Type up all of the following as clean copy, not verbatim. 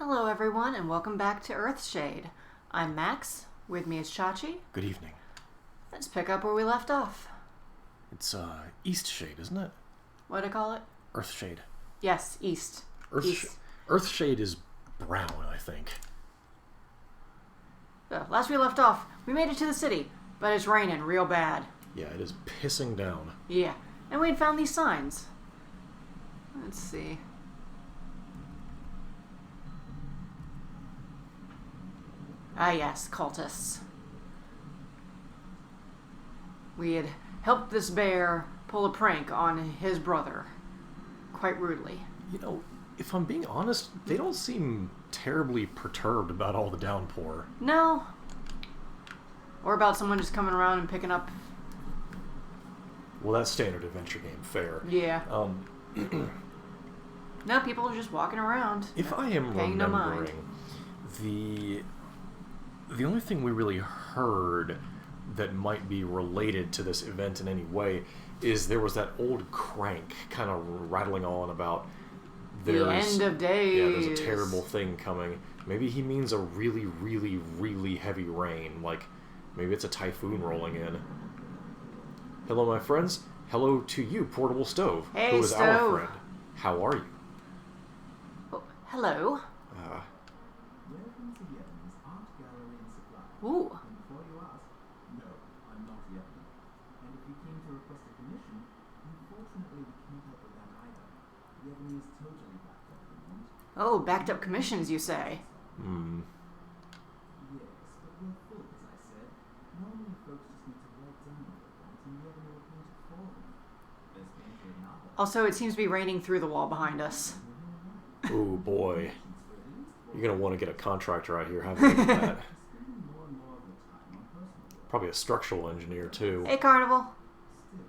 Hello everyone and welcome back to Eastshade. I'm Max, with me is Chachi. Good evening. Let's pick up where we left off. It's, Eastshade, isn't it? What do I call it? Earthshade. Yes, East. Earthshade is brown, I think. So, last we left off, we made it to the city, but it's raining real bad. Yeah, it is pissing down. Yeah, and we had found these signs. Let's see. Ah yes, cultists. We had helped this bear pull a prank on his brother, quite rudely. You know, if I'm being honest, they don't seem terribly perturbed about all the downpour. No. Or about someone just coming around and picking up... Well, that's standard adventure game fare. Yeah. No, people are just walking around. If I am paying no mind. remembering, the only thing we really heard that might be related to this event in any way is there was that old crank kind of rattling on about the end of days. Yeah, there's a terrible thing coming. Maybe he means a really, really, really heavy rain. Like, maybe it's a typhoon rolling in. Hello, my friends. Hello to you, Portable Stove. Hey, who is Stove. our friend. How are you? Oh, hello. Ooh. Before you ask, no, I'm not yet. And if you came to request a commission, unfortunately we can't help with that either. The Ebony is totally backed up at the moment. Oh, backed up commissions, you say? Hmm. Yes, but we're full, as I said. Normally folks just need to write down what they want, and the Ebony will paint it for them. There's plenty of novel. Also, it seems to be raining through the wall behind us. Ooh, boy. You're going to want to get a contractor out here having a look at that. Probably a structural engineer, too. Hey, Carnival. Still,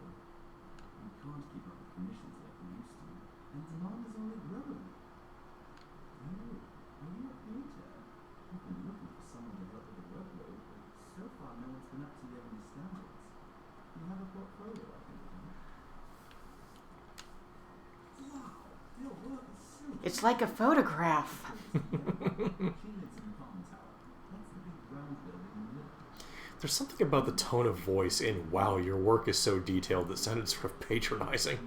we can't keep up the commissions like we used to, and demand is only growing. Oh, are you a painter? I've been looking for someone to help with the workload, but so far no one's been up to the Ebony standards. You have a portfolio, I think. Wow, your work is so It's like a photograph. There's something about the tone of voice in "Wow, your work is so detailed" that sounded sort of patronizing.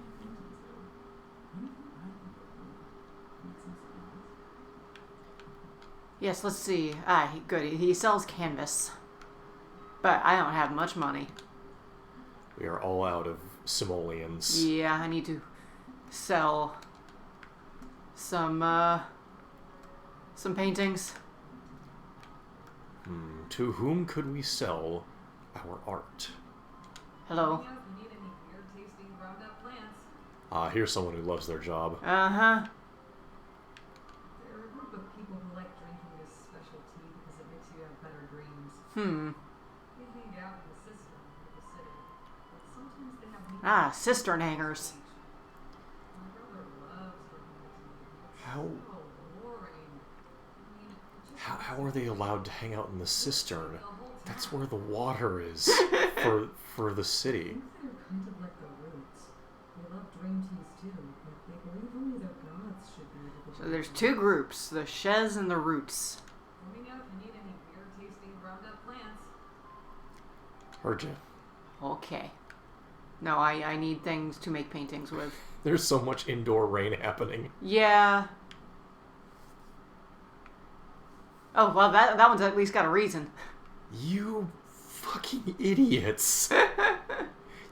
Yes, let's see. Good. He sells canvas. But I don't have much money. We are all out of simoleons. Yeah, I need to sell some paintings. To whom could we sell our art? Hello. Here's someone who loves their job. Uh-huh. There are a group of people who like drinking this special tea because it makes you have better dreams. They hang out in the cistern of the city, but sometimes they have meetings. Cistern hangers. My brother loves drinking the tea. It's How- so boring. I mean, just How are they allowed to hang out in the cistern? That's where the water is for the city. they're kind of like the roots. They love dream teas too, but they believe only their gods should be able to. So there's two groups, the Shez and the Roots. Let me know if you need any weird-tasting ground-up plants. Heard you. Okay. No, I need things to make paintings with. There's so much indoor rain happening. Yeah. Oh, well, that one's at least got a reason. You fucking idiots.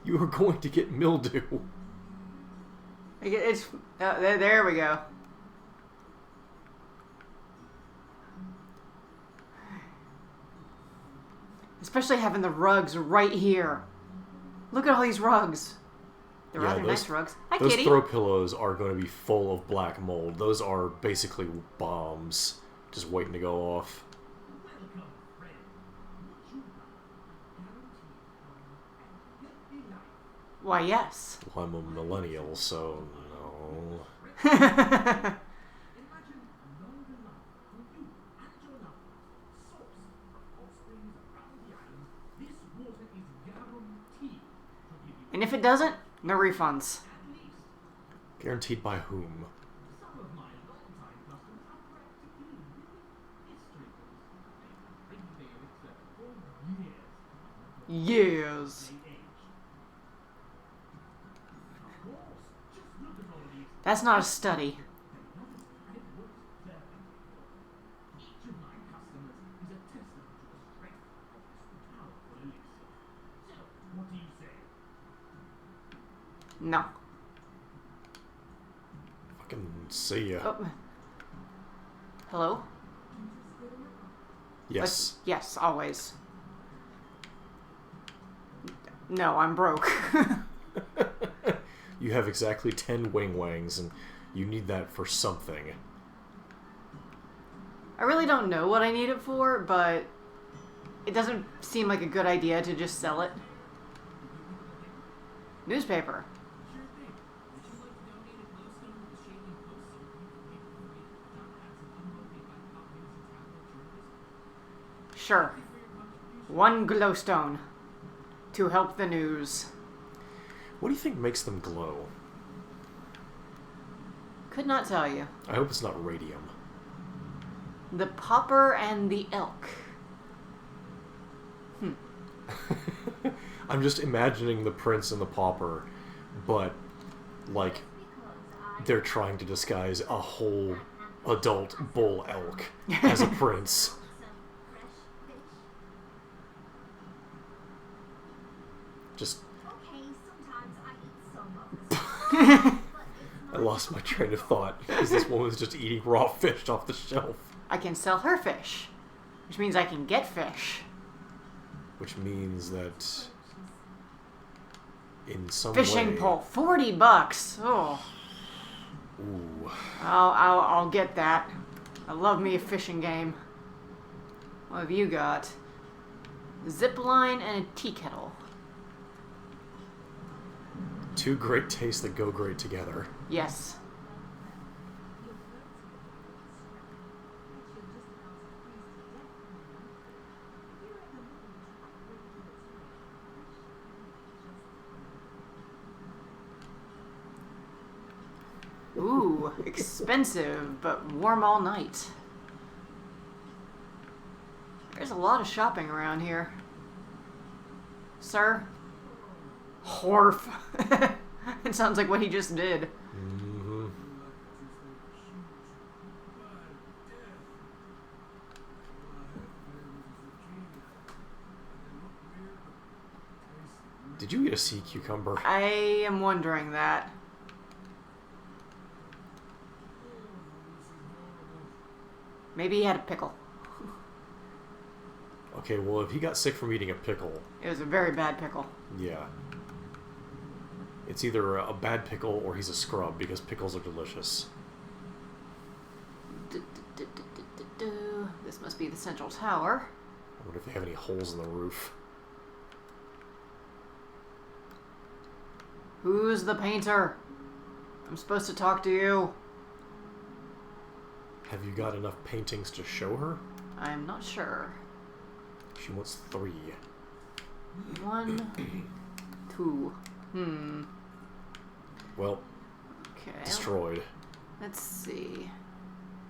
You are going to get mildew. It's there we go. Especially having the rugs right here. Look at all these rugs. They're rather nice rugs. Hi, Those kitty. throw pillows are going to be full of black mold. Those are basically bombs just waiting to go off. Why, yes. Well, I'm a millennial, so no. And if it doesn't, no refunds. Guaranteed by whom? Yes. That's not a study. Each of my customers is a testament to the strength of this powerful elixir. So, what do you say? No. Fucking see ya. Oh. Hello? Yes. Yes, always. No, I'm broke. You have exactly 10 wing wangs, and you need that for something. I really don't know what I need it for, but it doesn't seem like a good idea to just sell it. Newspaper. Sure thing. Would you like to donate a glowstone to the Shading Post so people can read it without ads and unmotivated by pop news and tabloid journalism? Sure. Thank you for your contribution. One glowstone to help the news. What do you think makes them glow? Could not tell you. I hope it's not radium. The popper and the elk. I'm just imagining the prince and the pauper, but, like, they're trying to disguise a whole adult bull elk as a prince. Just... Okay, sometimes I eat some of this. I lost my train of thought, because this woman's just eating raw fish off the shelf. I can sell her fish, which means I can get fish. Which means that... in some Fishing way... pole, $40. Oh, Ooh. I'll get that. I love me a fishing game. What have you got? Zip line and a tea kettle. Two great tastes that go great together. Yes. Ooh, expensive, but warm all night. There's a lot of shopping around here. Sir? Horf. It sounds like what he just did. Mm-hmm. Did you get a sea cucumber? I am wondering that. Maybe he had a pickle. Okay, well, if he got sick from eating a pickle, It was a very bad pickle. yeah. It's either a bad pickle or he's a scrub, because pickles are delicious. This must be the central tower. I wonder if they have any holes in the roof. Who's the painter? I'm supposed to talk to you. Have you got enough paintings to show her? I'm not sure. She wants 3. 1, 2. Well, Okay. destroyed. Let's see.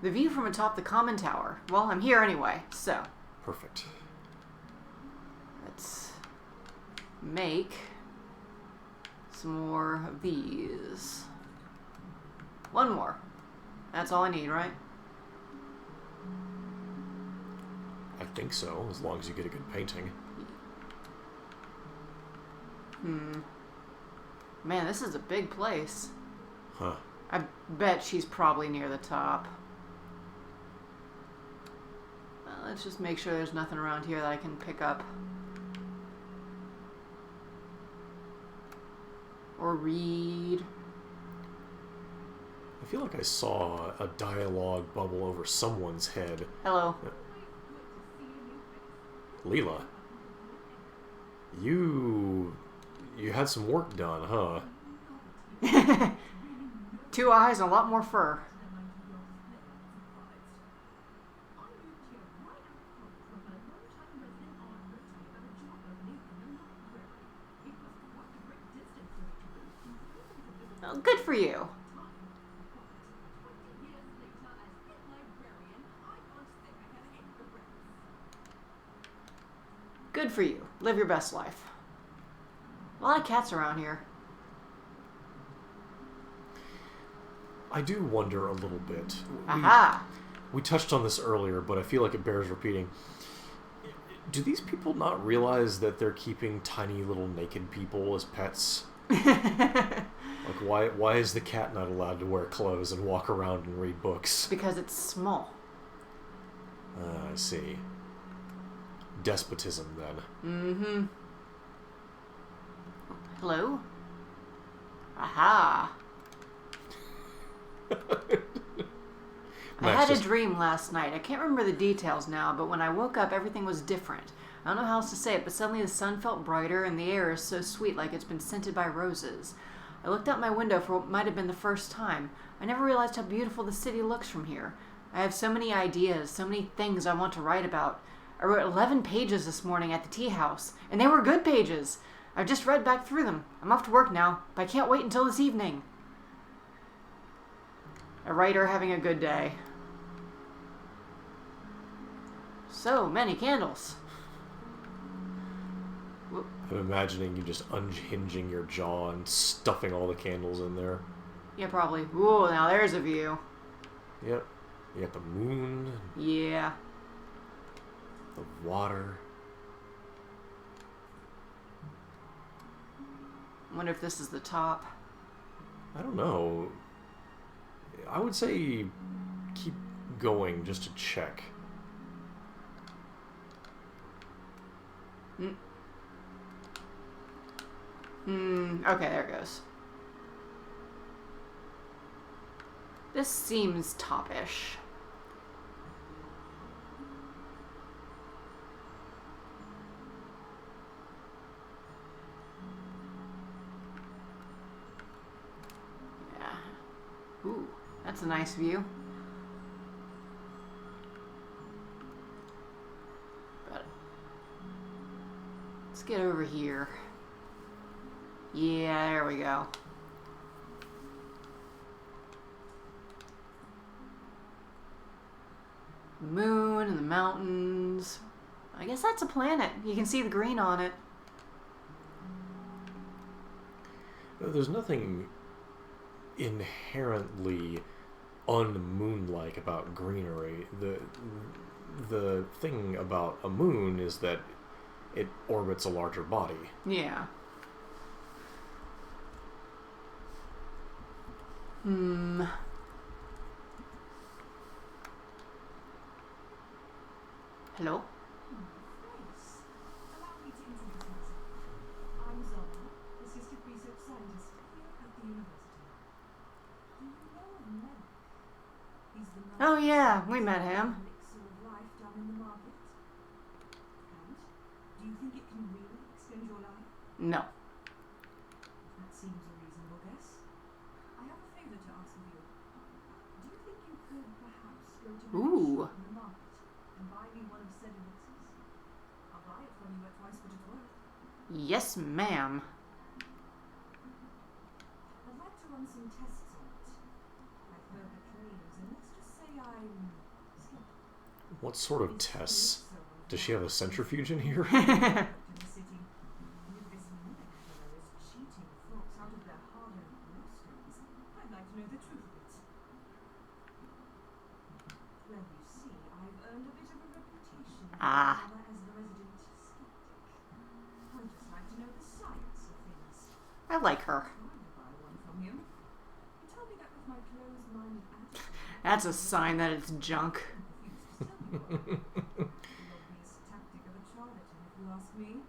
The view from atop the common tower. Well, I'm here anyway, so Perfect. let's make some more of these. One more. That's all I need, right? I think so, as long as you get a good painting. Man, this is a big place. Huh. I bet she's probably near the top. Let's just make sure there's nothing around here that I can pick up. Or read. I feel like I saw a dialogue bubble over someone's head. Hello. Leela. You had some work done, huh? 2 eyes and a lot more fur. Oh, good for you. Good for you. Live your best life. A lot of cats around here. I do wonder a little bit. Aha! We touched on this earlier, but I feel like it bears repeating. Do these people not realize that they're keeping tiny little naked people as pets? Like, why is the cat not allowed to wear clothes and walk around and read books? Because it's small. I see. Despotism, then. Mm-hmm. Hello? Aha! I had a dream last night. I can't remember the details now, but when I woke up, everything was different. I don't know how else to say it, but suddenly the sun felt brighter and the air is so sweet, like it's been scented by roses. I looked out my window for what might have been the first time. I never realized how beautiful the city looks from here. I have so many ideas, so many things I want to write about. I wrote 11 pages this morning at the tea house, and they were good pages. I've just read back through them. I'm off to work now, but I can't wait until this evening. A writer having a good day. So many candles. I'm imagining you just unhinging your jaw and stuffing all the candles in there. Yeah, probably. Ooh, now there's a view. Yep. You got the moon, Yeah. the water. I wonder if this is the top. I don't know. I would say keep going just to check. Okay, there it goes. This seems top-ish. Yeah. Ooh, that's a nice view. But let's get over here. Yeah, there we go. Moon and the mountains. I guess that's a planet. You can see the green on it. There's nothing inherently un-moon-like about greenery. The thing about a moon is that it orbits a larger body. Yeah. Hello? Thanks. Allow me to introduce myself. I'm Zara, assistant research scientist here at the university. Do you know of Mel? He's the man Oh yeah, we met him. elixir of life down in the market. And do you think it can really extend your life? No. That seems a reasonable guess. I have a favor to ask of you. Do you think you could perhaps go to the Ooh. shop in the market and buy me one of said elixirs? I'll buy it from you at twice what it's worth. Yes, ma'am. I'd like to run some tests on it. I've heard the claims, and let's just say I'm skeptical. What sort of It's tests? the elixir of Does she have a life. centrifuge in here? In the city, and if this Mimic fellow is cheating folks out of their hard-earned blowstones, I'd like to know the truth of it. Well, you see, I've earned a bit of a reputation Ah. rather as the resident skeptic. I'd just like to know the science of things. I like her. Trying to buy one from you. You tell me that with my closed-minded attitude. That's a sign that it's junk. I'm confused to tell you what. The obvious tactic of a charlatan, if you ask me.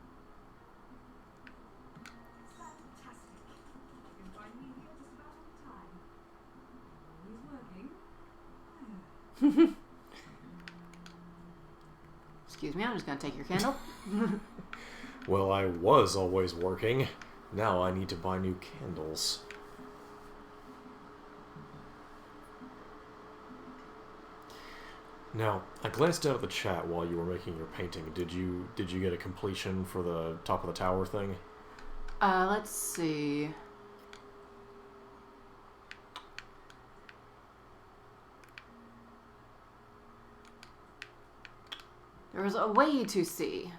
Fantastic. You can find me here just about any time. Always working. Excuse me, I'm just gonna take your candle. Well, I was always working. Now I need to buy new candles. Now, I glanced down at the chat while you were making your painting. Did you get a completion for the top of the tower thing? Let's see. There was a way to see.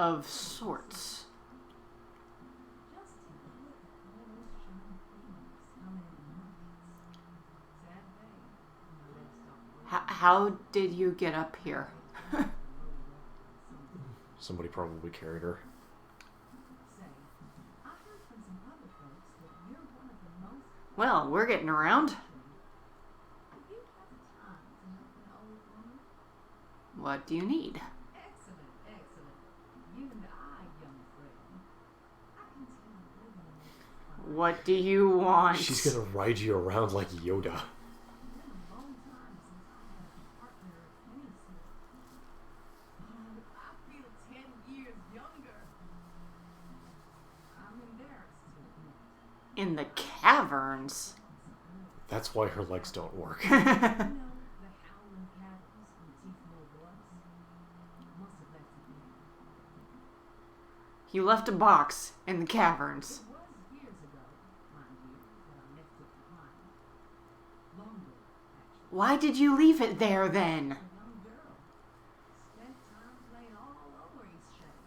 of sorts. Just take a look at all those shiny things coming in markets. Sad day when the livestock world How did you get up here? Somebody probably carried her. say, I heard from some other folks that you're one of the most Well, we're getting around. Would you have the time to help an old woman? What do you need? Excellent, excellent. You and I, young friend. I can tell you living in this fine. What do you want? She's gonna ride you around like Yoda. It's been a long time since I had a partner of any sort. Oh, I feel 10 years younger. I'm embarrassed to admit. In the caverns. That's why her legs don't work. You know, the howling caverns from Teeth Woods. Must have left it there. You left a box in the caverns. It was years ago, mind you, that I left it behind. Longer, actually. Why did you leave it there then? A young girl. Spent time playing all over Eastshade.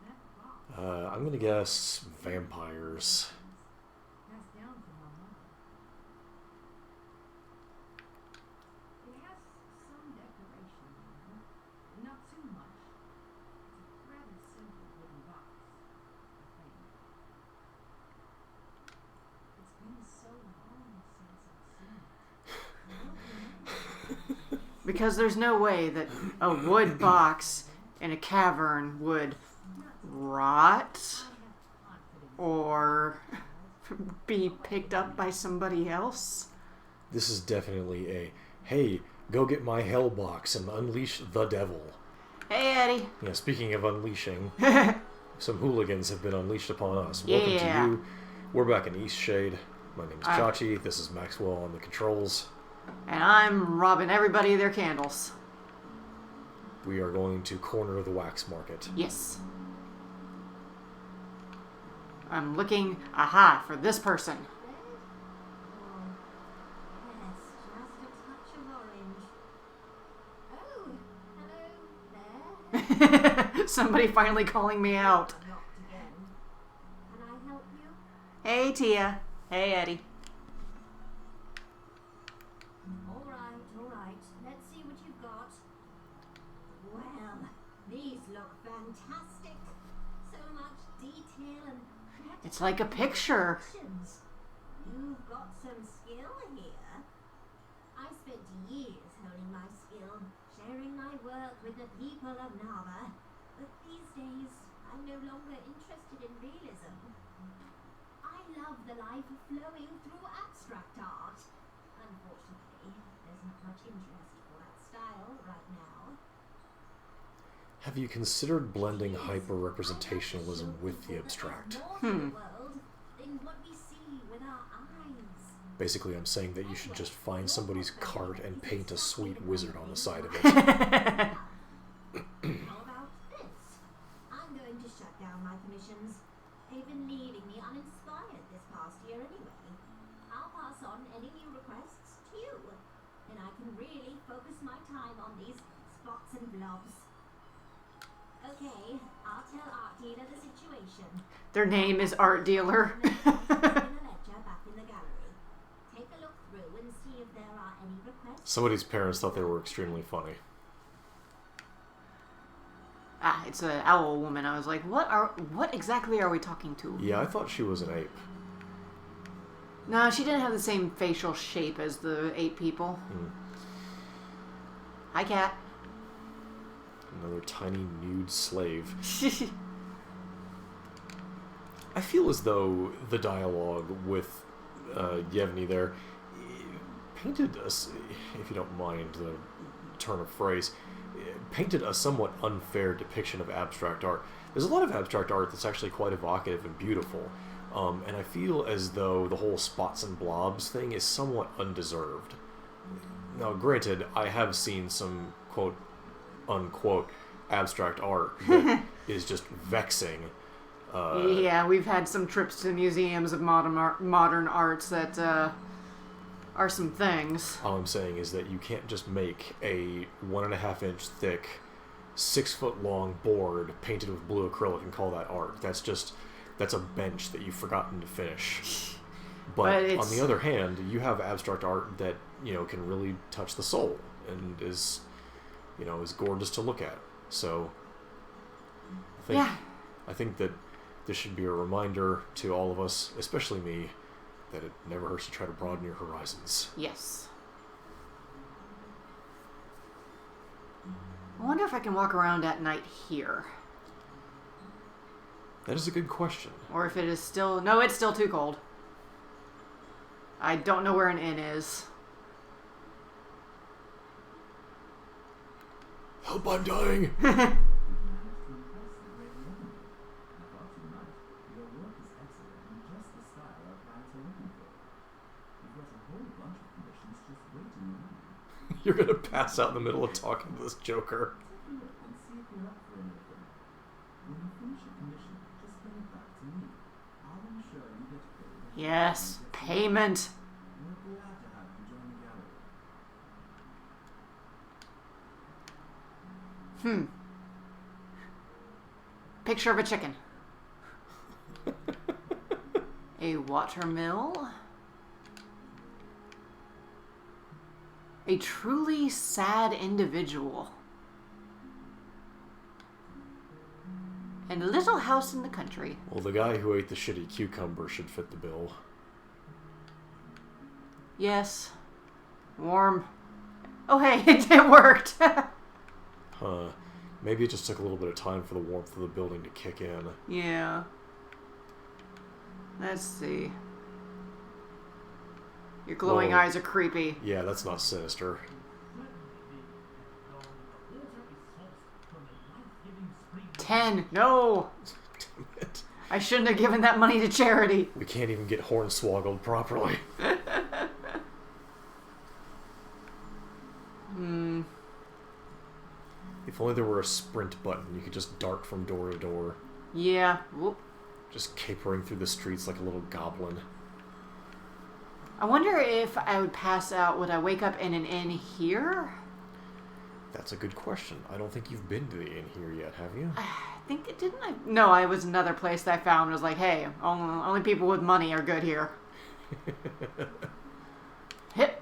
That box I'm gonna guess vampires. passed down from my mother. It has some decoration on it. Not too much. It's a rather simple wooden box, I think. It's been so long since I've seen it. Because there's no way that a wood box in a cavern would rot or be picked up by somebody else. This is definitely a, hey, go get my hell box and unleash the devil. Hey, Eddie. Yeah, speaking of unleashing, some hooligans have been unleashed upon us. Welcome Yeah. to you. We're back in Eastshade. My name is I'm- Chachi. This is Maxwell on the controls. And I'm robbing everybody of their candles. We are going to corner the wax market. Yes. I'm looking, aha, for this person. Yes, just a touch of orange. Oh, hello there. Somebody finally calling me out. Knocked again. Can I help you? Hey, Tia. Hey, Eddie. All right. Let's see what you've got. Well, these look fantastic. So much detail and It's like a picture. precisions. You've got some skill here. I spent years honing my skill, sharing my work with the people of Nava. But these days, I'm no longer interested in realism. I love the life flowing through abstract art. Unfortunately, there's not much interest for that style right now. Have you considered blending hyper-representationalism with the abstract? Than what we see with our eyes. Basically, I'm saying that you should just find somebody's cart and paint a sweet wizard on the side of it. How about this? I'm going to shut down my commissions. They've been leaving me uninspired this past year anyway. I'll pass on any new requests to you. Then I can really focus my time on these spots and blobs. Okay, I'll tell Art Dealer the situation. Their name is Art Dealer. In a ledger back in the gallery. Take a look through and see if there are any requests. Somebody's parents thought they were extremely funny. Ah, it's an owl woman. I was like, what exactly are we talking to? Yeah, I thought she was an ape. No, she didn't have the same facial shape as the ape people. Hi, cat. Another tiny nude slave. I feel as though the dialogue with Yevgeny there painted us, if you don't mind the turn of phrase, painted a somewhat unfair depiction of abstract art. There's a lot of abstract art that's actually quite evocative and beautiful, and I feel as though the whole spots and blobs thing is somewhat undeserved. Now, granted, I have seen some quote-unquote abstract art that is just vexing. Yeah, we've had some trips to museums of modern arts that are some things. All I'm saying is that you can't just make a 1.5 inch thick 6-foot-long board painted with blue acrylic and call that art. That's a bench that you've forgotten to finish. But on the other hand, you have abstract art that, can really touch the soul and is gorgeous to look at. So I think that this should be a reminder to all of us, especially me, that it never hurts to try to broaden your horizons. Yes. I wonder if I can walk around at night here. That is a good question. Or if it is still... No, it's still too cold. I don't know where an inn is. Help, I'm dying! You're gonna pass out in the middle of talking to this Joker. Yes, payment. Picture of a chicken. A watermill. A truly sad individual. And a little house in the country. Well, the guy who ate the shitty cucumber should fit the bill. Yes. Warm. Oh, hey, it worked. Huh. Maybe it just took a little bit of time for the warmth of the building to kick in. Yeah. Let's see. Your glowing eyes are creepy. Yeah, that's not sinister. 10. No! Damn it. I shouldn't have given that money to charity. We can't even get hornswoggled properly. If only there were a sprint button, you could just dart from door to door. Yeah. Whoop. Just capering through the streets like a little goblin. I wonder if I would pass out. Would I wake up in an inn here? That's a good question. I don't think you've been to the inn here yet, have you? I think it didn't. No, it was another place that I found. It was like, hey, only people with money are good here. Hit.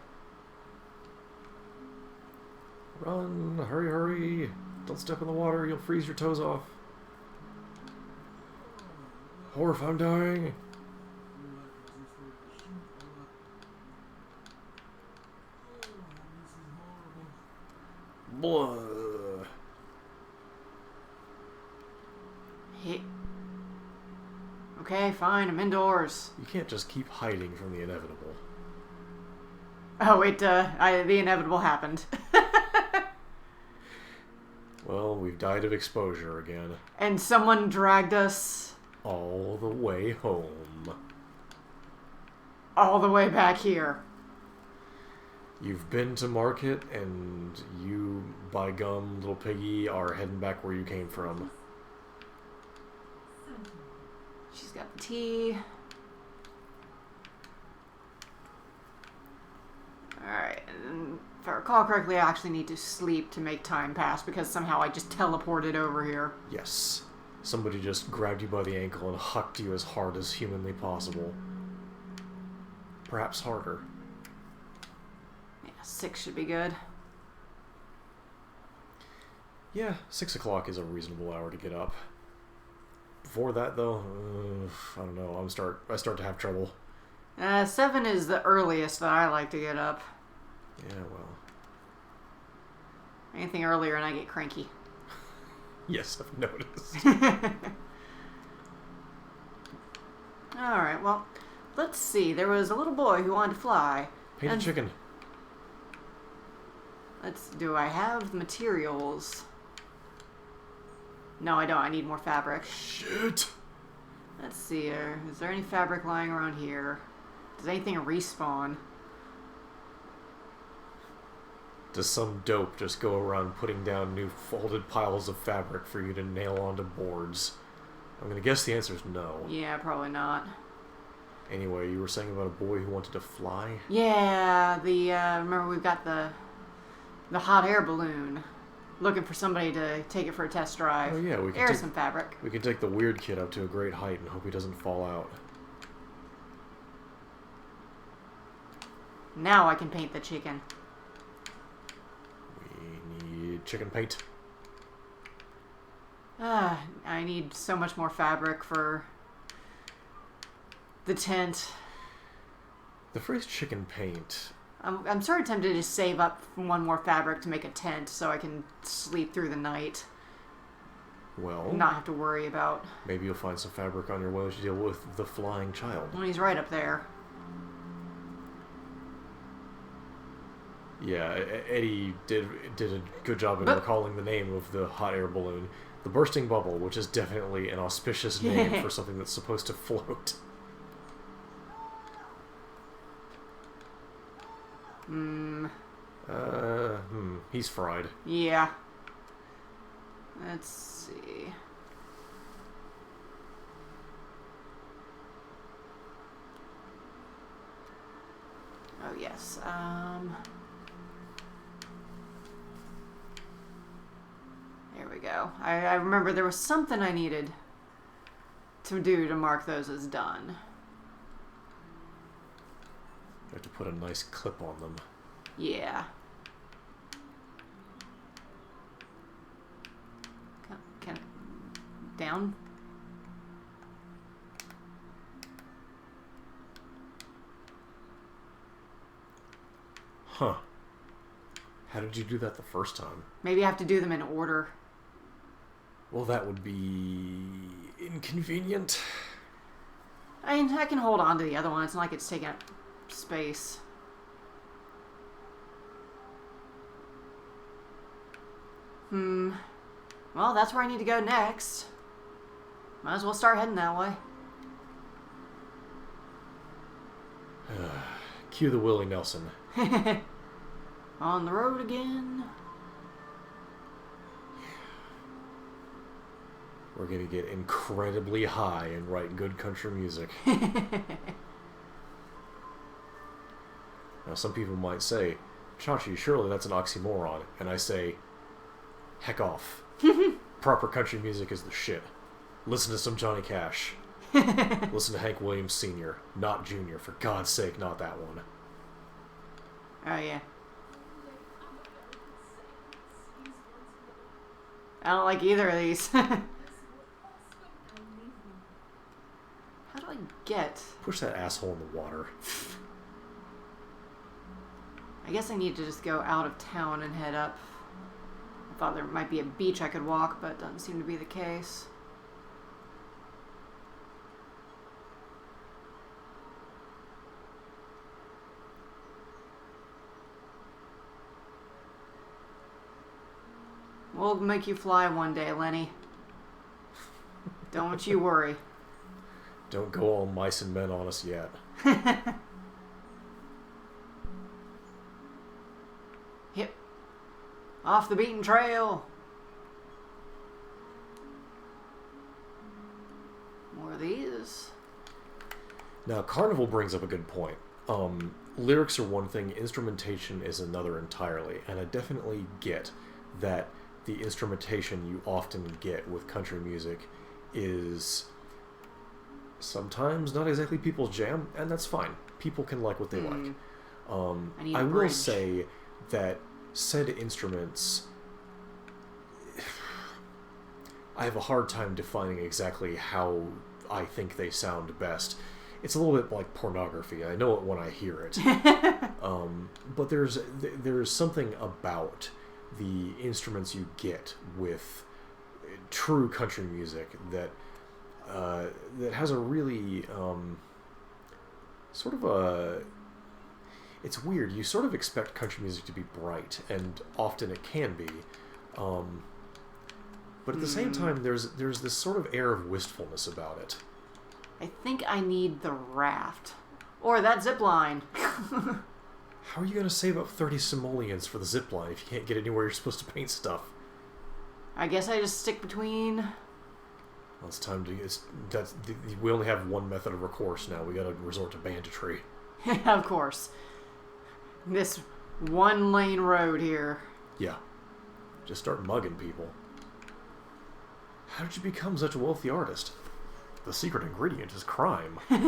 Run! Hurry, hurry! Don't step in the water, you'll freeze your toes off. Horf, I'm dying! Blah. Hit. Okay, fine, I'm indoors. You can't just keep hiding from the inevitable. Oh, the inevitable happened. Well, we've died of exposure again. And someone dragged us... all the way home. all the way back here. You've been to market, and you, by gum, little piggy, are heading back where you came from. She's got the tea. Alright, and if I recall correctly, I actually need to sleep to make time pass because somehow I just teleported over here. Yes. Somebody just grabbed you by the ankle and hucked you as hard as humanly possible. Perhaps harder. Yeah, 6 should be good. Yeah, 6 o'clock is a reasonable hour to get up. Before that, though, I don't know. I start to have trouble. 7 is the earliest that I like to get up. Yeah, well. Anything earlier and I get cranky. Yes, I've noticed. Alright, well, let's see. There was a little boy who wanted to fly. Painted chicken. Do I have the materials? No, I don't. I need more fabric. Shit! Let's see here. Is there any fabric lying around here? Does anything respawn? Does some dope just go around putting down new folded piles of fabric for you to nail onto boards? I'm gonna guess the answer is no. Yeah, probably not. Anyway, you were saying about a boy who wanted to fly? Yeah, remember we've got the hot air balloon. looking for somebody to take it for a test drive. Oh yeah, we can There's take some fabric. we can take the weird kid up to a great height and hope he doesn't fall out. Now I can paint the chicken. We need chicken paint. I need so much more fabric for the tent. The phrase chicken paint. I'm sort of tempted to just save up one more fabric to make a tent so I can sleep through the night. Well, Not have to worry about... maybe you'll find some fabric on your way to deal with the flying child. Well, he's right up there. Yeah, Eddie did a good job in recalling the name of the hot air balloon. The bursting bubble, which is definitely an auspicious name for something that's supposed to float. He's fried. Yeah. Let's see. Oh, yes. There we go. I remember there was something I needed to do to mark those as done. You have to put a nice clip on them. Yeah. Can down? Huh. How did you do that the first time? Maybe I have to do them in order. Well, that would be inconvenient. I mean, I can hold on to the other one. It's not like it's taking up space. Well, that's where I need to go next. Might as well start heading that way. Cue the Willie Nelson. On the road again. We're going to get incredibly high and write good country music. Now, some people might say, Chachi, surely that's an oxymoron. And I say, heck off. Proper country music is the shit. Listen to some Johnny Cash. Listen to Hank Williams Sr., not Jr., for God's sake, not that one. Oh, yeah. I don't like either of these. How do I get... Push that asshole in the water. I guess I need to just go out of town and head up. I thought there might be a beach I could walk, but it doesn't seem to be the case. We'll make you fly one day, Lenny. Don't you worry. Don't go all mice and men on us yet. Yep. Off the beaten trail. More of these. Now, Carnival brings up a good point. Lyrics are one thing, instrumentation is another entirely, and I definitely get that the instrumentation you often get with country music is sometimes not exactly people's jam, and that's fine. People can like what they like. I will say that said instruments, I have a hard time defining exactly how I think they sound best. It's a little bit like pornography. I know it when I hear it. But there's something about the instruments you get with true country music that that has a really sort of a... It's weird. You sort of expect country music to be bright, and often it can be. But at the same time, there's this sort of air of wistfulness about it. I think I need the raft. Or that zip line. How are you going to save up 30 simoleons for the zip line if you can't get anywhere you're supposed to paint stuff? I guess I just stick between... Well, it's time to... we only have one method of recourse now. We got to resort to banditry. Of course. This one lane road here. Yeah. Just start mugging people. How did you become such a wealthy artist? The secret ingredient is crime. Is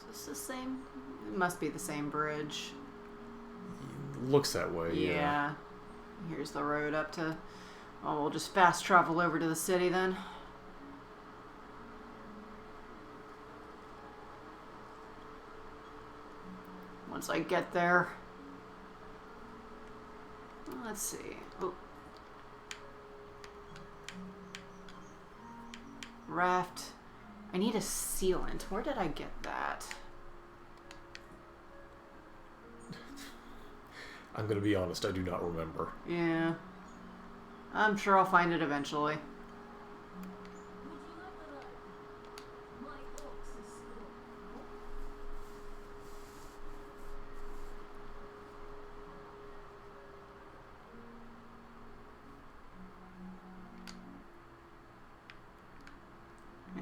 this the same? It must be the same bridge. Looks that way, Yeah. Here's the road up to... Oh, we'll just fast travel over to the city then. Once I get there. Let's see. Oh. Raft. I need a sealant. Where did I get that? I'm gonna be honest, I do not remember. Yeah. I'm sure I'll find it eventually.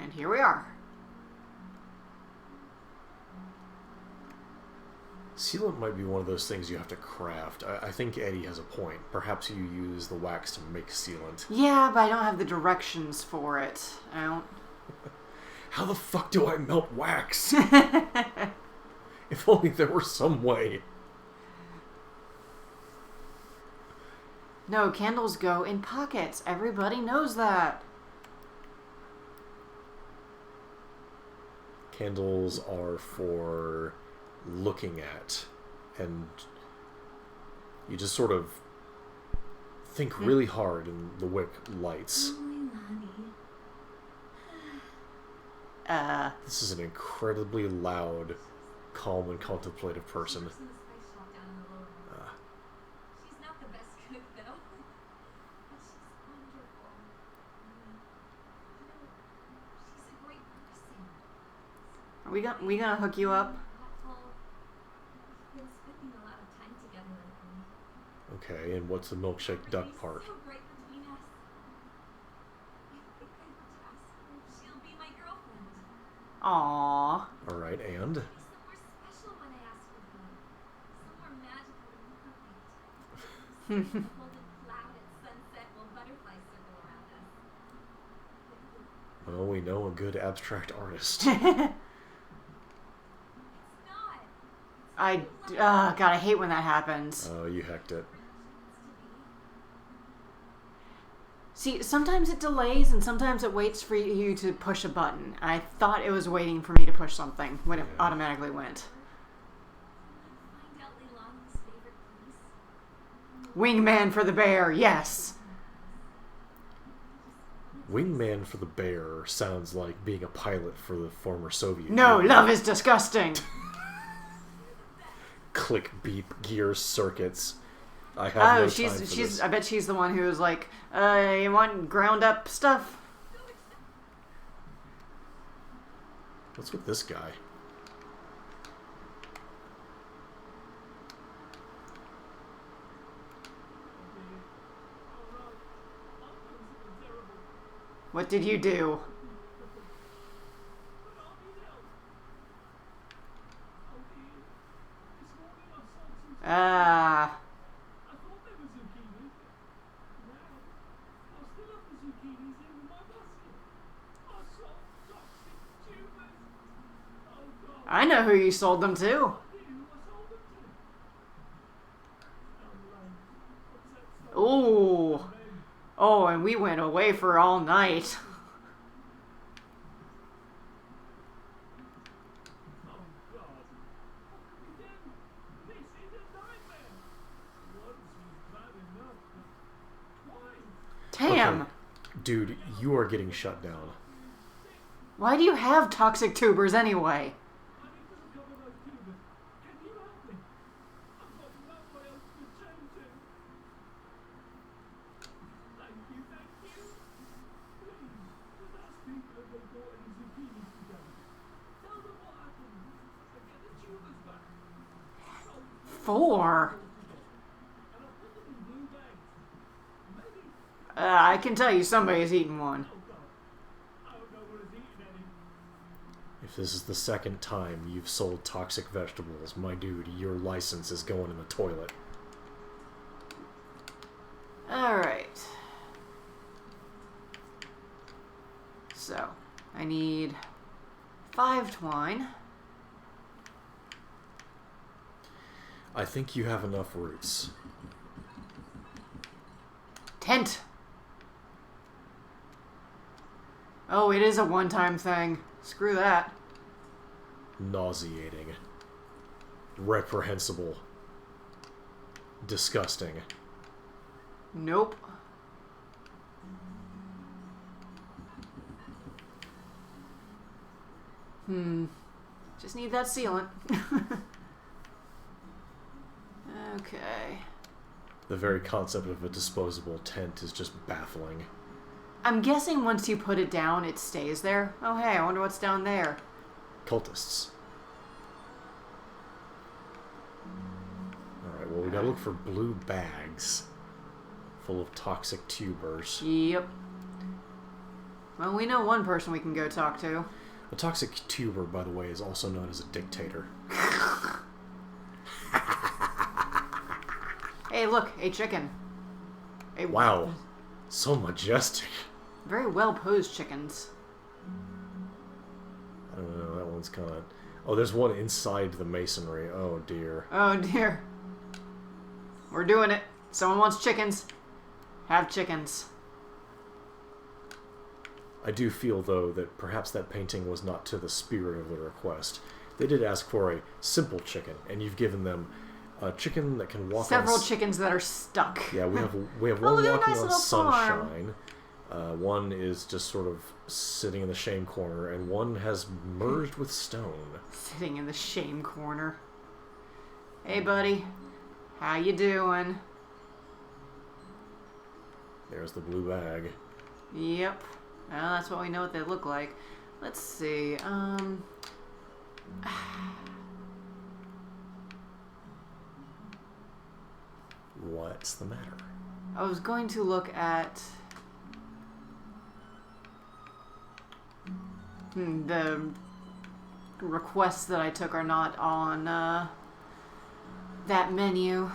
And here we are. Sealant might be one of those things you have to craft. I think Eddie has a point. Perhaps you use the wax to make sealant. Yeah, but I don't have the directions for it. I don't... How the fuck do I melt wax? If only there were some way. No, candles go in pockets. Everybody knows that. Candles are for looking at, and you just sort of think really hard and the wick lights. This is an incredibly loud, calm, and contemplative person. She's not the best cook, though. But she's wonderful. She's a great person. Are we gonna hook you up? We've been spending a lot of time together lately. Okay, and what's the milkshake duck part? So great between us. I think I want to ask her if she'll be my girlfriend. Aww. Alright, and? Somewhere special when I ask for her. Somewhere magical and perfect. Golden cloud at sunset while butterflies circle around us. Well, we know a good abstract artist. God, I hate when that happens. Oh, you hecked it. See, sometimes it delays and sometimes it waits for you to push a button. I thought it was waiting for me to push something when it automatically went. Wingman for the bear, yes. Wingman for the bear sounds like being a pilot for the former Soviet No, Union. love is disgusting. Click, beep, gear, circuits. I have no time for she's. this. I bet she's the one who was like, "You want ground up stuff?" What's with this guy? What did you do? Ah. I thought they were zucchini. Now, I still have the zucchinis in my basket. I saw toxic tumors. Oh God. I know who you sold them to. I sold them to. Ooh. Oh, and we went away for all night. Damn. Okay. Dude, you are getting shut down. Why do you have toxic tubers anyway? Four? I can tell you somebody's eating one. If this is the second time you've sold toxic vegetables, my dude, your license is going in the toilet. Alright. So, I need 5 twine. I think you have enough roots. Tent! Oh, it is a one-time thing. Screw that. Nauseating. Reprehensible. Disgusting. Nope. Just need that sealant. Okay. The very concept of a disposable tent is just baffling. I'm guessing once you put it down, it stays there. Oh, hey, I wonder what's down there. Cultists. Alright, well, we gotta look for blue bags full of toxic tubers. Yep. Well, we know one person we can go talk to. A toxic tuber, by the way, is also known as a dictator. Hey, look, a chicken. Wow. So majestic. Very well posed chickens. I don't know, that one's kind of... Oh, there's one inside the masonry. Oh, dear. Oh, dear. We're doing it. Someone wants chickens. Have chickens. I do feel, though, that perhaps that painting was not to the spirit of the request. They did ask for a simple chicken, and you've given them a chicken that can walk Several on... chickens that are stuck. Yeah, we have Oh, one look at a walking nice on little sunshine. One is just sort of sitting in the shame corner, and one has merged with stone. Sitting in the shame corner. Hey, buddy. How you doing? There's the blue bag. Yep. Well, that's what we know what they look like. Let's see. What's the matter? I was going to look at the requests that I took are not on that menu.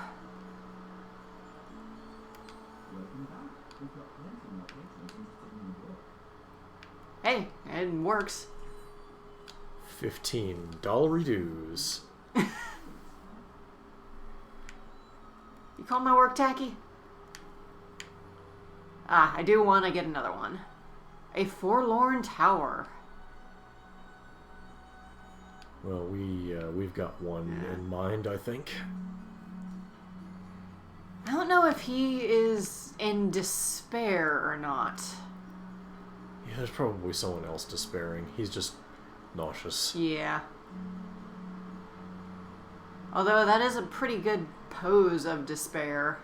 Welcome back. We've got plenty more patrons interested in the book. Hey, it works. $15 dues. You call my work tacky? Ah, I do one, I get another one. A forlorn tower. Well, we've got one in mind, I think. I don't know if he is in despair or not. Yeah, there's probably someone else despairing. He's just nauseous. Yeah. Although that is a pretty good pose of despair.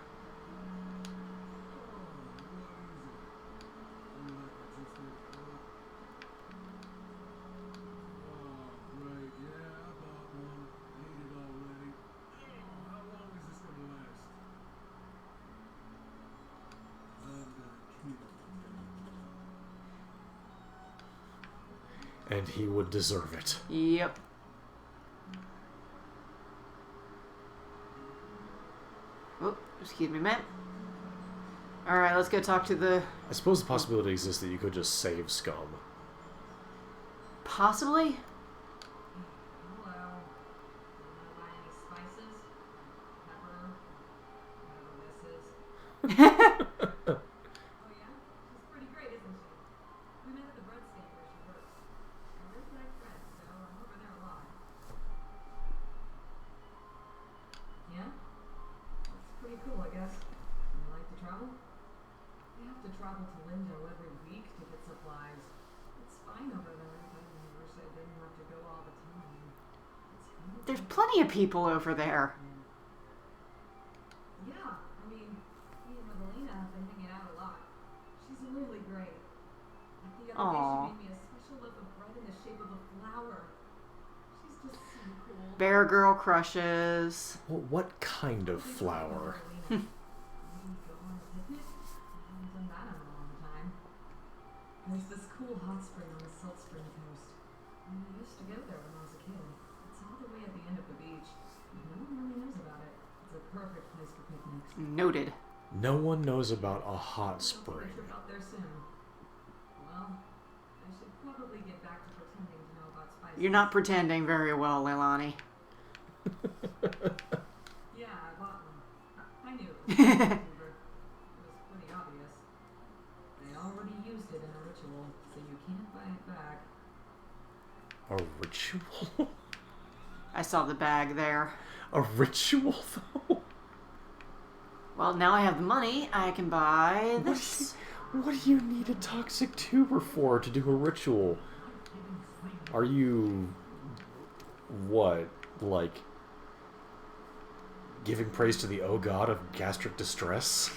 And he would deserve it. Yep. Oh, excuse me, man. Alright, let's go talk to the... I suppose the possibility exists that you could just save Scum. Possibly? Hello. Wanna buy any spices? Pepper? Whatever this is. Oh yeah? She's pretty great, isn't she? We met at the bread stand where she works. I really like bread, so I'm over there a lot. Yeah? That's pretty cool, I guess. You like to travel? We have to travel to Lindo every week to get supplies. It's fine over there, but I wish I didn't have to go all the time. It's kind of There's plenty of people over there. Yeah, I mean, me and Madalena have been hanging out a lot. She's really great. Like the other Aw. day, she made me a special loaf of bread in the shape of a flower. She's just so cool. Bear Girl crushes. Well, what kind of flower? Maybe go on a picnic? I haven't done that in a long time. There's this cool hot spring on the Salt Spring coast. And we used to go Noted. No one knows about a hot spring. Trip out there soon. Well, I should probably get back to pretending to know about spices. You're not pretending very well, Leilani. Yeah, I bought one. I knew it was it was pretty obvious. They already used it in a ritual, so you can't buy it back. A ritual? I saw the bag there. A ritual, though? Well, now I have the money. I can buy this. What do you need a toxic tuber for to do a ritual? Are you... what? Like... giving praise to the oh god of gastric distress?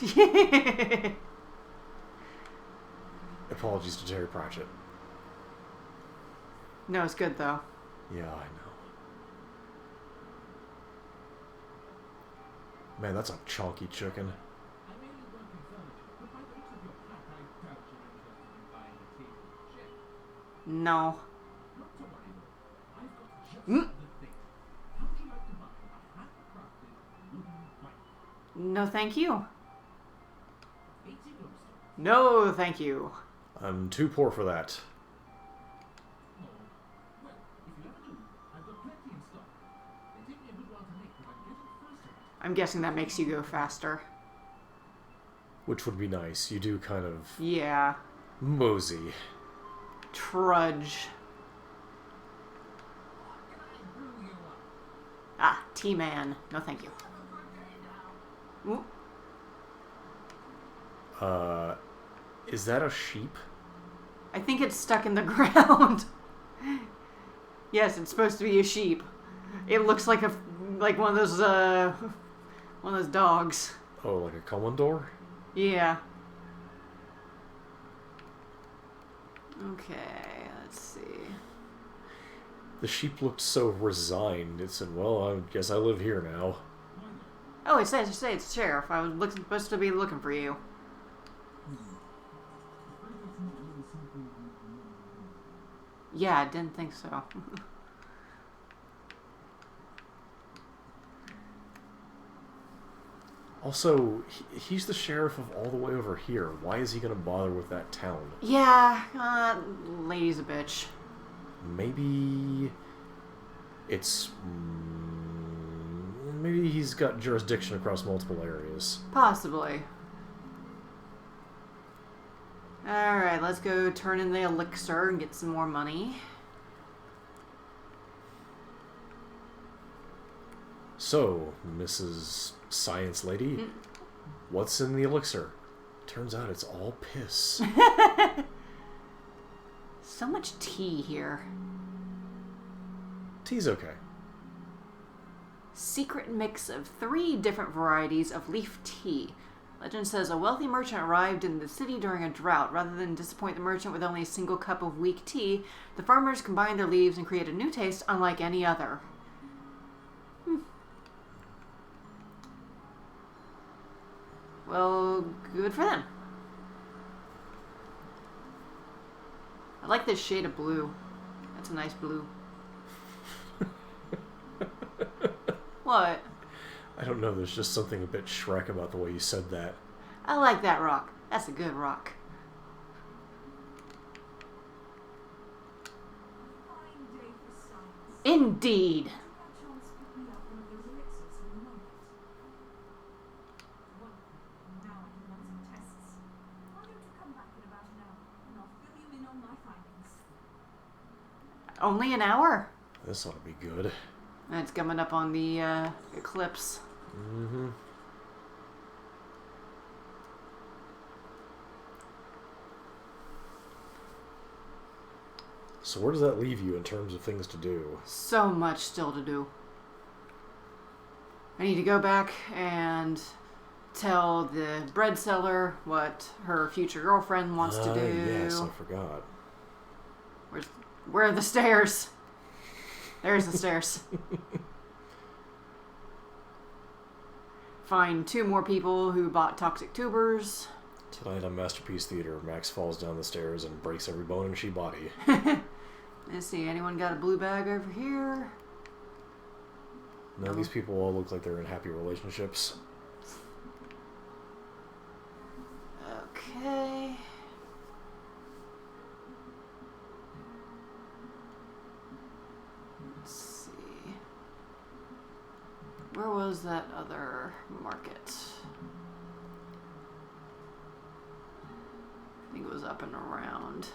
Apologies to Terry Pratchett. No, it's good, though. Yeah, I know. Man, that's a chunky chicken. I may be working furniture, but by the looks of your pack, I doubt you're interested in buying a table and chair. No. Not to worry though. I've got just the thing. How would you like to buy a handcrafted wooden bike? No, thank you. 80 glowstones. No, thank you. I'm too poor for that. Oh, well, if you ever do, I've got plenty in stock. They take me a good while to make, but I'm getting first to it. I'm guessing that makes you go faster. Which would be nice. You do kind of Yeah. mosey. Trudge. Can I brew you up? Ah, T-Man. No, thank you. Ooh. Is that a sheep? I think it's stuck in the ground. Yes, it's supposed to be a sheep. It looks like one of those dogs. Oh, like a Commodore? Yeah. Okay, let's see. The sheep looked so resigned. It said, well, I guess I live here now. Oh, it says it's sheriff. I was supposed to be looking for you. Yeah, I didn't think so. Also, he's the sheriff of all the way over here. Why is he going to bother with that town? Yeah, lady's a bitch. Maybe it's... maybe he's got jurisdiction across multiple areas. Possibly. Alright, let's go turn in the elixir and get some more money. So, Mrs. Science Lady, what's in the elixir? Turns out it's all piss. So much tea here. Tea's okay. Secret mix of 3 different varieties of leaf tea. Legend says a wealthy merchant arrived in the city during a drought. Rather than disappoint the merchant with only a single cup of weak tea, the farmers combined their leaves and created a new taste unlike any other. Well, good for them. I like this shade of blue. That's a nice blue. What? I don't know, there's just something a bit Shrek about the way you said that. I like that rock. That's a good rock. Fine day for science. Indeed. By chance pick me up one of those elixirs from the market. Wonderful. Now I can run some tests. Why don't you come back in about an hour and I'll fill you in on my findings. Only an hour? This ought to be good. It's coming up on the eclipse. Mm-hmm. So where does that leave you in terms of things to do? So much still to do. I need to go back and tell the bread seller what her future girlfriend wants to do. Yes, I forgot. Where are the stairs? There's the stairs. Find 2 more people who bought toxic tubers. Tonight on Masterpiece Theater, Max falls down the stairs and breaks every bone in she body. Let's see, anyone got a blue bag over here? No, these people all look like they're in happy relationships. Where was that other market? I think it was up and around.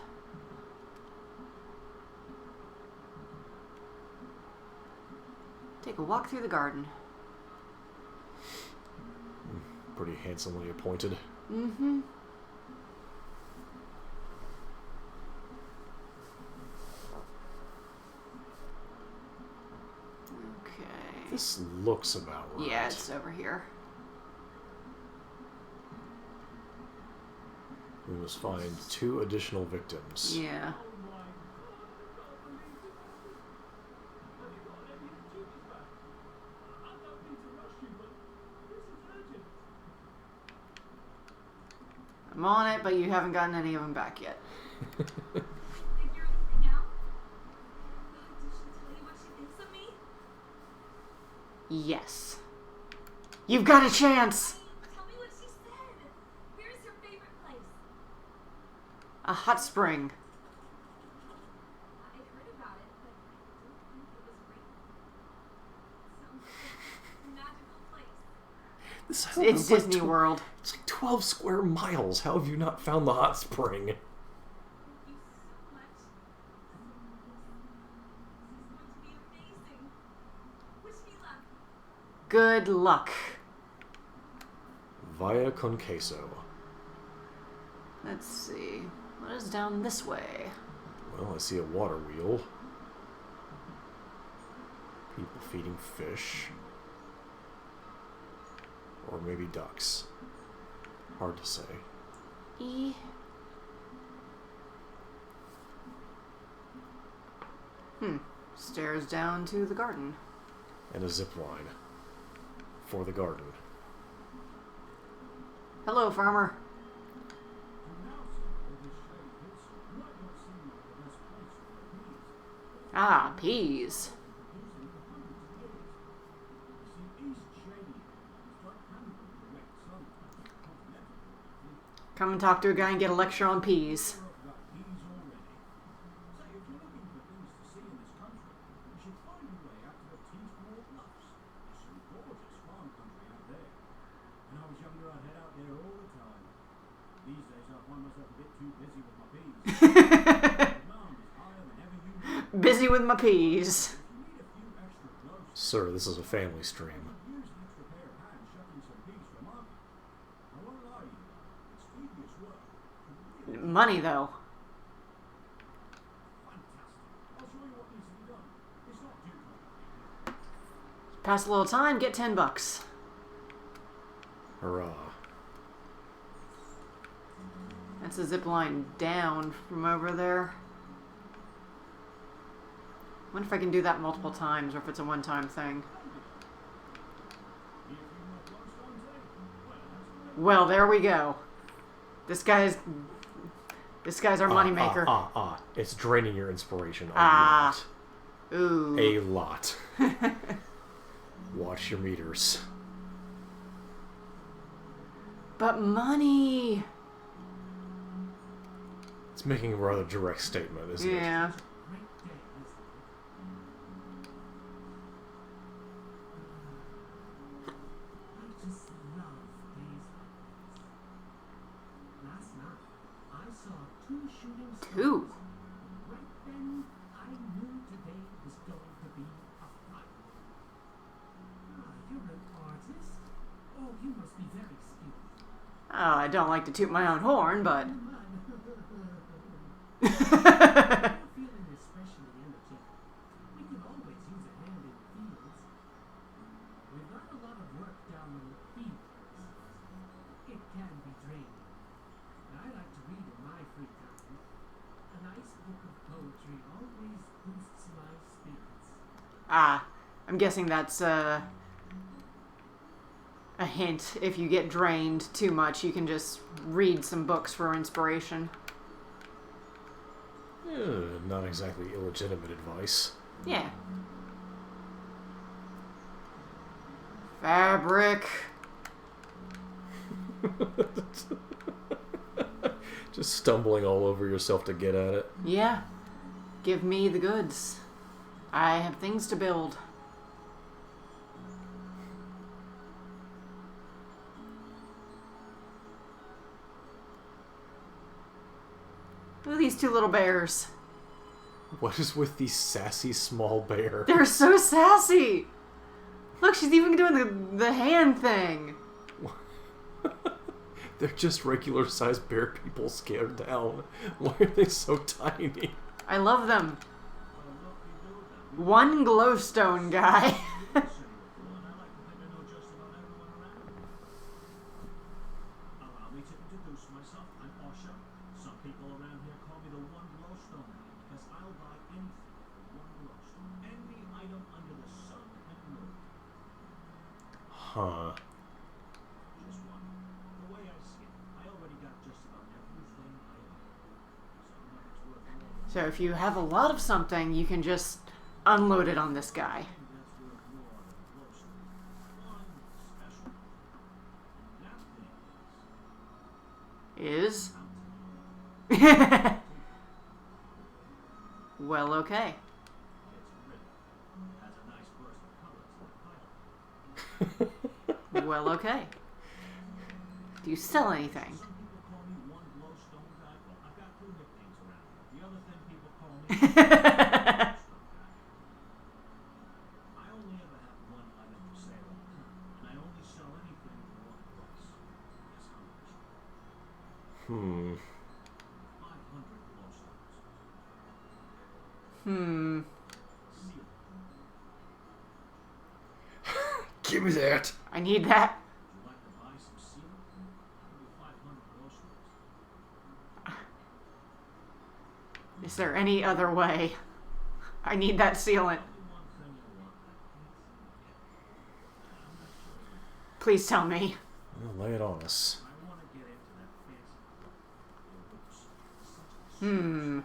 Take a walk through the garden. Pretty handsomely appointed. Mm-hmm. Okay. This looks about right. Yeah, it's over here. We must find 2 additional victims. Yeah. I'm on it, but you haven't gotten any of them back yet. Figure anything out? Did she tell you what she thinks of me? Yes. You've got a chance! Tell me what she said. Where's your favorite place? A hot spring. I heard about it, but I didn't think it was real. Sounds like a magical place. This It's like Disney World. It's like 12 square miles. How have you not found the hot spring? Thank you so much. This is going to be amazing. Wish me luck. Good luck. Via con queso. Let's see. What is down this way? Well, I see a water wheel. People feeding fish. Or maybe ducks. Hard to say. Stairs down to the garden. And a zip line. For the garden. Hello, farmer. Ah, peas. Come and talk to a guy and get a lecture on peas. Busy with my peas. Sir, this is a family stream. Money, though. Pass a little time, get $10. Hurrah. That's a zip line down from over there. I wonder if I can do that multiple times or if it's a one-time thing. Well, there we go. This guy's our moneymaker. It's draining your inspiration a Ah. lot. Ooh. A lot. Watch your meters. But money. It's making a rather direct statement, isn't it? Yeah. Two. Right then, I knew today was going to be a fight. You're an artist? Oh, you must be very skilled. Oh, I don't like to toot my own horn, but... You're feeling especially energetic. We could always use a hand in the fields. We've got a lot of work down in the fields. It can be draining. I like to read in my free time. A nice book of poetry always boosts my spirits. Ah, I'm guessing that's a hint. If you get drained too much, you can just read some books for inspiration. Not exactly illegitimate advice. Yeah. Fabric. Just stumbling all over yourself to get at it. Yeah. Give me the goods. I have things to build. Look at these two little bears. What is with the sassy small bear? They're so sassy. Look, she's even doing the hand thing. They're just regular sized bear people scaled down. Why are they so tiny? I love them. One glowstone guy. Allow me to introduce myself. I'm Osha. Some people around here call me the One Glowstone Man because I'll buy anything for one glowstone. Any item under the sun and moon. Huh. Just one. The way I see it, I already got just about everything I own. So nothing's worth more than So if you have a lot of something, you can just unload it on this guy. that's worth more than a glowstone. One special. And that thing Is? fountain. Well, okay. It's red. Has a nice burst of colors like pile. Well, okay. Do you sell anything? Some people call me One Glowstone Guy. Well, I've got two nicknames around here. The other thing people call me is Glowstone Guy. I only ever have one item for sale at a time, and I only sell anything for one price. Guess how much? 500 glowstones. Sealed. Give me that. I need that. Would you like to buy some sealant? I'll give you 500 glowstones. Is there any other way? I need that sealant. Only one thing you want that I can't seem to get. I'm not sure you Please tell me. Well, lay it on us. I want to get into that fancy club. Your roots. Such a Hmm.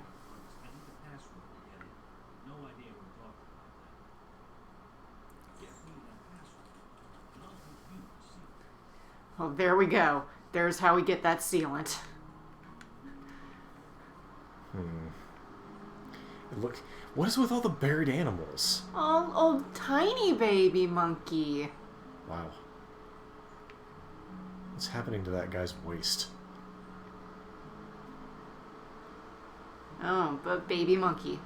I need the password to get in. No idea we're talking about that. Get me that password, and I'll give you the secret. Oh, there we go. There's how we get that sealant. Look, what is with all the buried animals? Oh, tiny baby monkey. Wow. What's happening to that guy's waist? Oh, but baby monkey.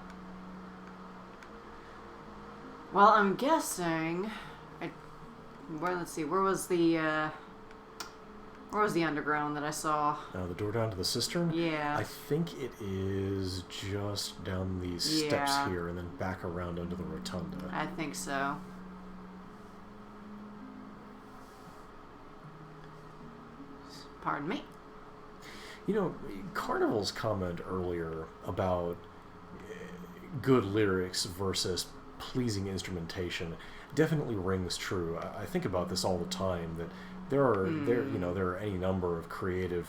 Well, I'm guessing. Let's see. Where was the underground that I saw? The door down to the cistern? Yeah. I think it is just down these steps Yeah. here and then back around under the rotunda. I think so. Pardon me. You know, Carnival's comment earlier about good lyrics versus pleasing instrumentation definitely rings true. I think about this all the time, that there are any number of creative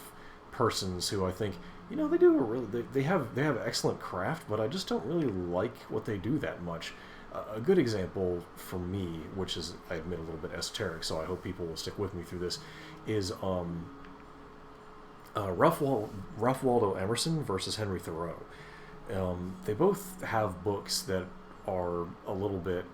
persons who I think, they do a really they have excellent craft, but I just don't really like what they do that much. A good example for me, which is, I admit, a little bit esoteric, so I hope people will stick with me through this, is Ralph Waldo Emerson versus Henry Thoreau. They both have books that are a little bit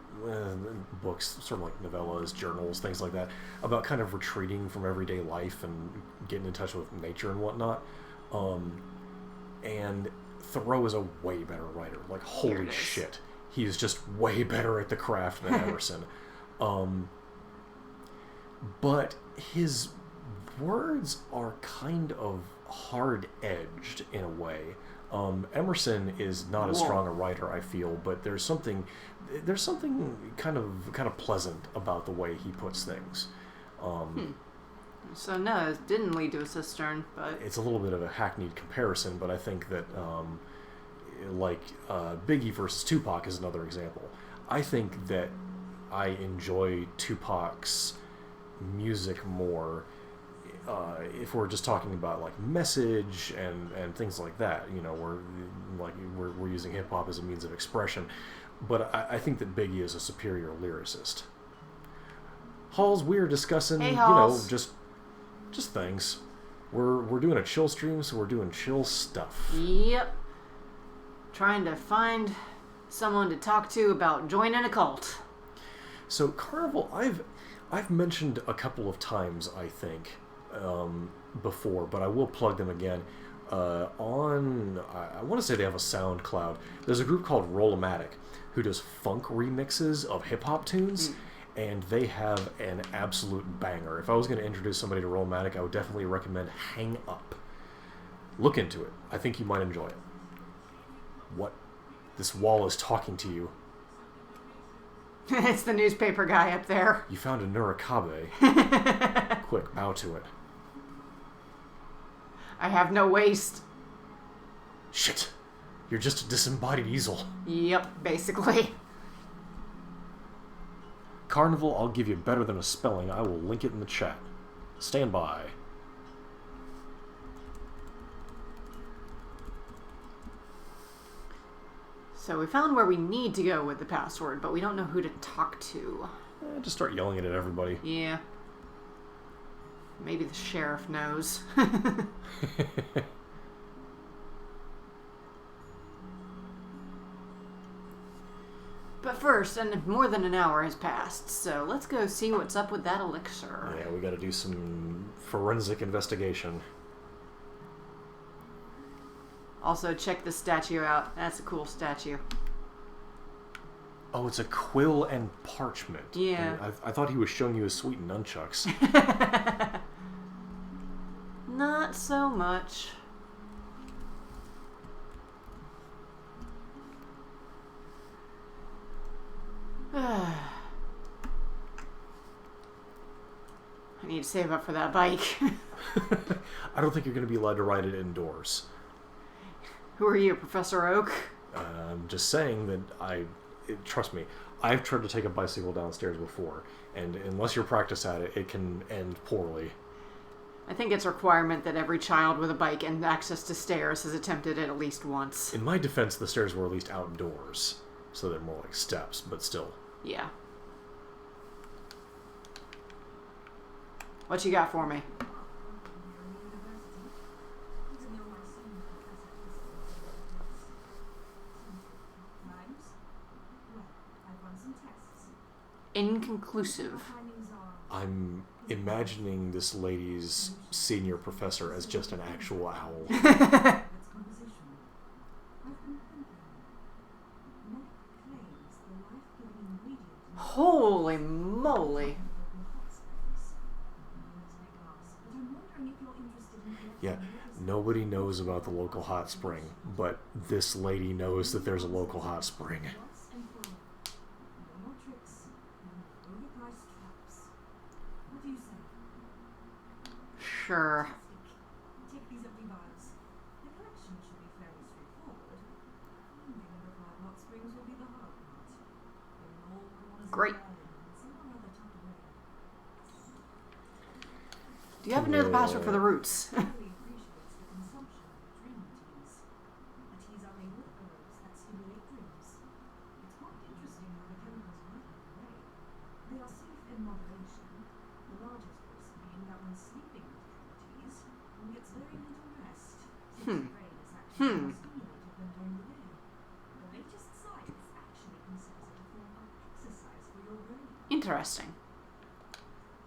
books, sort of like novellas, journals, things like that, about kind of retreating from everyday life and getting in touch with nature and whatnot. And Thoreau is a way better writer. Like, holy shit, he's just way better at the craft than Emerson. But his words are kind of hard-edged in a way. Emerson is not as strong a writer, I feel, but there's something kind of pleasant about the way he puts things. So no, it didn't lead to a cistern, but It's a little bit of a hackneyed comparison, but I think that Biggie versus Tupac is another example. I think that I enjoy Tupac's music more if we're just talking about like message and things like that. We're using hip hop as a means of expression, but I think that Biggie is a superior lyricist. Halls, we are discussing, Hey, Halls. just things. We're doing a chill stream, so we're doing chill stuff. yep. Trying to find someone to talk to about joining a cult. So Carnival, I've mentioned a couple of times, I think, before, but I will plug them again. I want to say they have a SoundCloud. There's a group called Rollomatic who does funk remixes of hip-hop tunes, and they have an absolute banger. If I was going to introduce somebody to Rollomatic, I would definitely recommend Hang Up. Look into it. I think you might enjoy it. What? This wall is talking to you. It's the newspaper guy up there. You found a Nurikabe. Quick, bow to it. I have no waist. Shit. You're just a disembodied easel. Yep, basically. Carnival, I'll give you better than a spelling. I will link it in the chat. Stand by. So we found where we need to go with the password, but we don't know who to talk to. Just start yelling it at everybody. Yeah. Maybe the sheriff knows. But first, and more than an hour has passed, so let's go see what's up with that elixir. Yeah, we gotta do some forensic investigation. Also, check the statue out. That's a cool statue. Oh, it's a quill and parchment. Yeah. I thought he was showing you his sweet nunchucks. Not so much. I need to save up for that bike. I don't think you're going to be allowed to ride it indoors. Who are you, Professor Oak? I'm just saying that trust me, I've tried to take a bicycle downstairs before, and unless you're practiced at it, it can end poorly. I think it's a requirement that every child with a bike and access to stairs has attempted it at least once. In my defense, the stairs were at least outdoors, so they're more like steps, but still. Yeah. What you got for me? Inconclusive. I'm imagining this lady's senior professor as just an actual owl. Holy moly. Yeah, nobody knows about the local hot spring, but this lady knows that there's a local hot spring. Sure. Take these empty vials. The collection should be fairly straightforward. Finding the hot springs will be the hard part. They're in all corners of Great. Berlin, and some are rather tucked away. Do you happen to know the password for the roots? Really appreciates the consumption of dream teas. The teas are made with herbs that stimulate dreams. It's quite interesting how the chemicals work in a way. They are safe in moderation, the largest risk being that when sleeping with teas, one gets very little rest, since the brain is actually more stimulated than during the day. The latest science actually considers it a form of exercise for your brain. Interesting.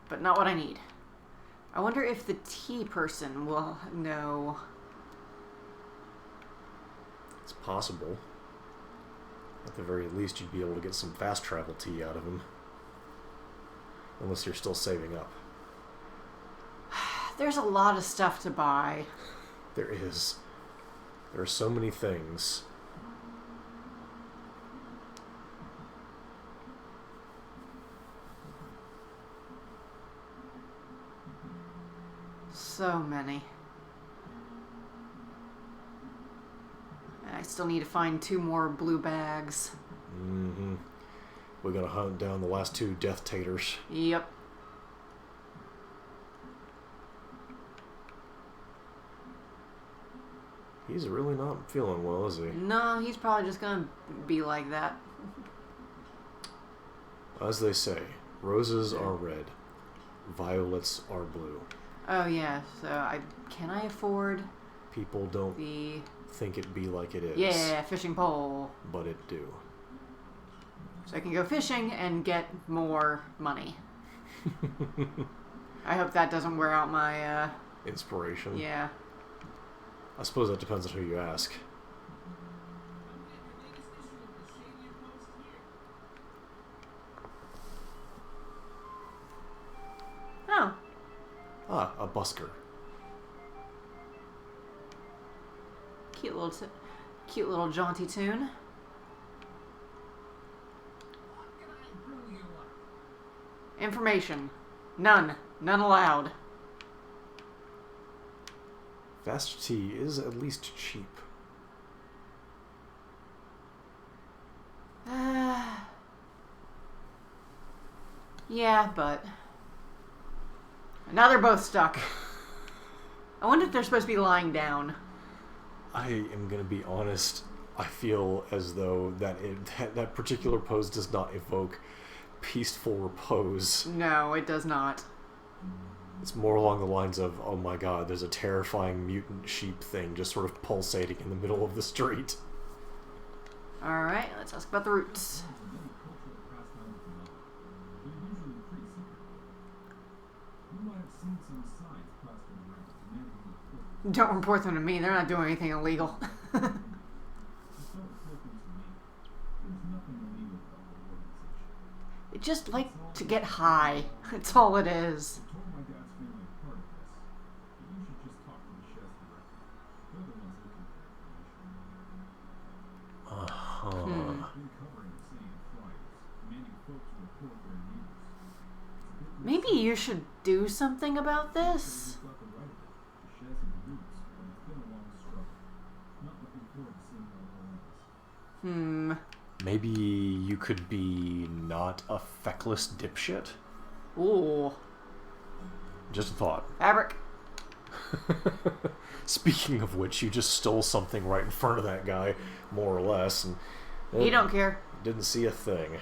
But not what I need. I wonder if the tea person will know. It's possible. At the very least, you'd be able to get some fast travel tea out of him. Unless you're still saving up. There's a lot of stuff to buy. There is. There are so many things. So many. I still need to find 2 more blue bags. Mm-hmm. We gotta hunt down the last 2 Death Taters. Yep. He's really not feeling well, is he? No, he's probably just gonna be like that. As they say, roses are red, violets are blue. Oh yeah, so can I afford People don't the... think it be like it is. Yeah, fishing pole. But it do. So I can go fishing and get more money. I hope that doesn't wear out my, Inspiration. yeah. I suppose that depends on who you ask. Oh. Ah, a busker. Cute little jaunty tune. Information. None. None allowed. Fast tea is at least cheap. Yeah, but... Now they're both stuck. I wonder if they're supposed to be lying down. I am going to be honest. I feel as though that particular pose does not evoke peaceful repose. No, it does not. It's more along the lines of, oh my god, there's a terrifying mutant sheep thing just sort of pulsating in the middle of the street. Alright, let's ask about the roots. Don't report them to me, they're not doing anything illegal. They just like to get high. That's all it is. Maybe you should do something about this. Maybe you could be not a feckless dipshit? Ooh. Just a thought. Fabric. Speaking of which, you just stole something right in front of that guy, more or less, and He don't care. Didn't see a thing.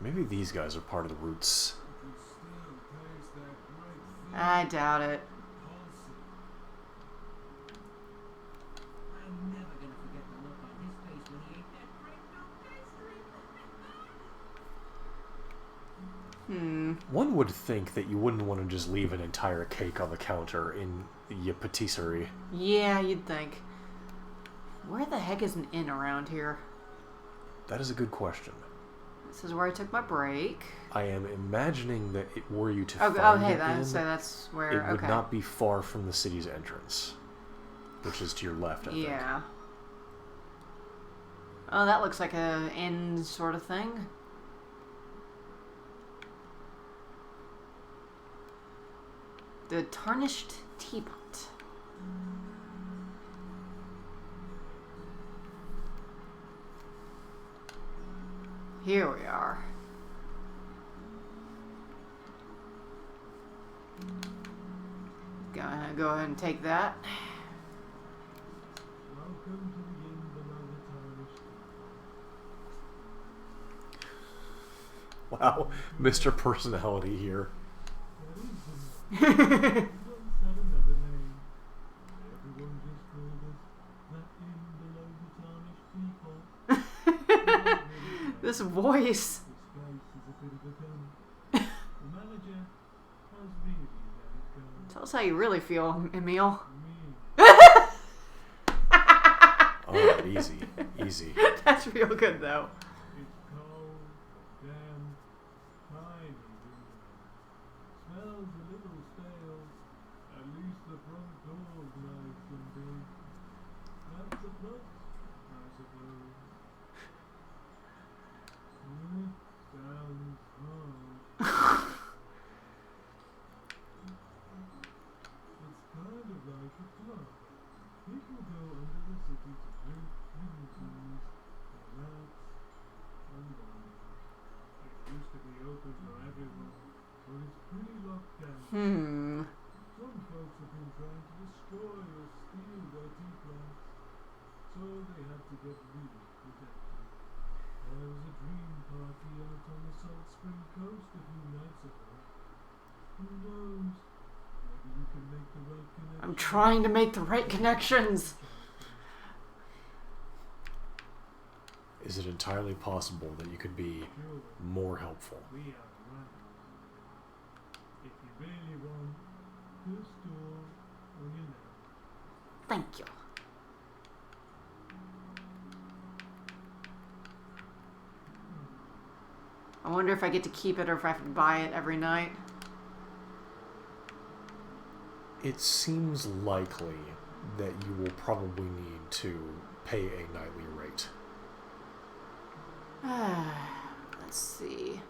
Maybe these guys are part of the roots. I doubt it. I'm never gonna forget the look on his face when he ate that great pastry. One would think that you wouldn't want to just leave an entire cake on the counter in your patisserie. Yeah, you'd think. Where the heck is an inn around here? That is a good question. This is where I took my break. I am imagining that were you to Oh, find hey, an inn, so that's where. it would okay. not be far from the city's entrance, which is to your left, I think. Yeah. Oh, that looks like an inn sort of thing. The Tarnished Teapot. Here we are. Gonna go ahead and take that. Welcome to the inn below the Tarnished. Wow, Mr. Personality here. That is the name. We once had another name. Everyone just called us that inn below the Tarnished people. This voice. This place is a bit of a gun. The manager has really let it go. Tell us how you really feel, Emil. Me. Alright, easy. Easy. That's real good, though. It's cold, damp, tiny window. Smells a little stale. At least the front door's nice and big. That's a plus, I suppose. Sounds hard. It's kind of like a club. People go under the city to drink mountains, relax, and wander. It used to be open for everyone, but it's pretty locked down. Some folks have been trying to destroy or steal their tea plants, so they had to get really protected. There was a dream party out on the Salt Spring Coast a few nights ago. Who knows? Maybe you can make the right connection. I'm trying to make the right connections. is it entirely possible that you could be more helpful? We are one. If you really want, just do on your left. Thank you. I wonder if I get to keep it or if I have to buy it every night. It seems likely that you will probably need to pay a nightly rate. Let's see.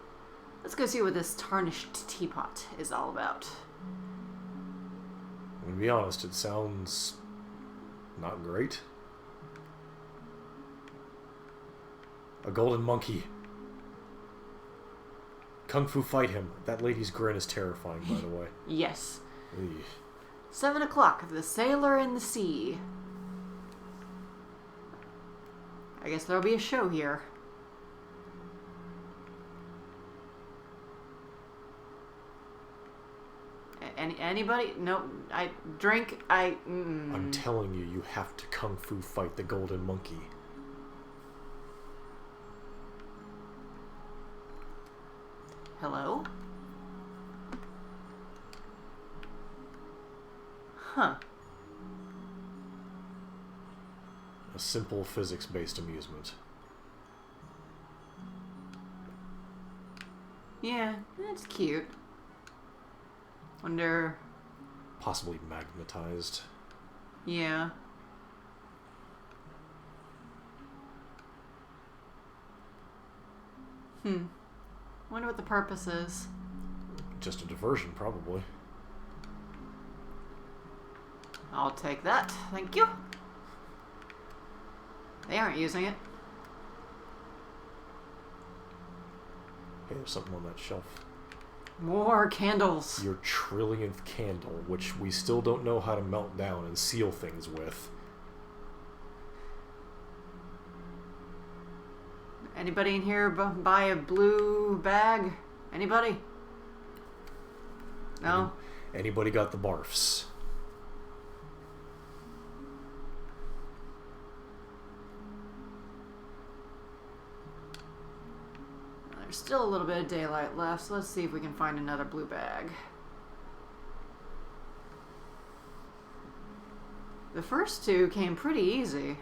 Let's go see what this tarnished teapot is all about. To be honest, it sounds not great. A golden monkey. Kung Fu fight him. That lady's grin is terrifying, by the way. Yes. Eesh. 7 o'clock. The Sailor in the Sea. I guess there'll be a show here. Anybody? No. I drink. I'm telling you, you have to Kung Fu fight the golden monkey. Hello? Huh. A simple physics-based amusement. Yeah, that's cute. Wonder... Possibly magnetized. Yeah. Wonder what the purpose is. Just a diversion, probably. I'll take that. Thank you. They aren't using it. Hey, there's something on that shelf. More candles. Your trillionth candle, which we still don't know how to melt down and seal things with. Anybody in here buy a blue bag? Anybody? No? Anybody got the barfs? There's still a little bit of daylight left, so let's see if we can find another blue bag. The first two came pretty easy.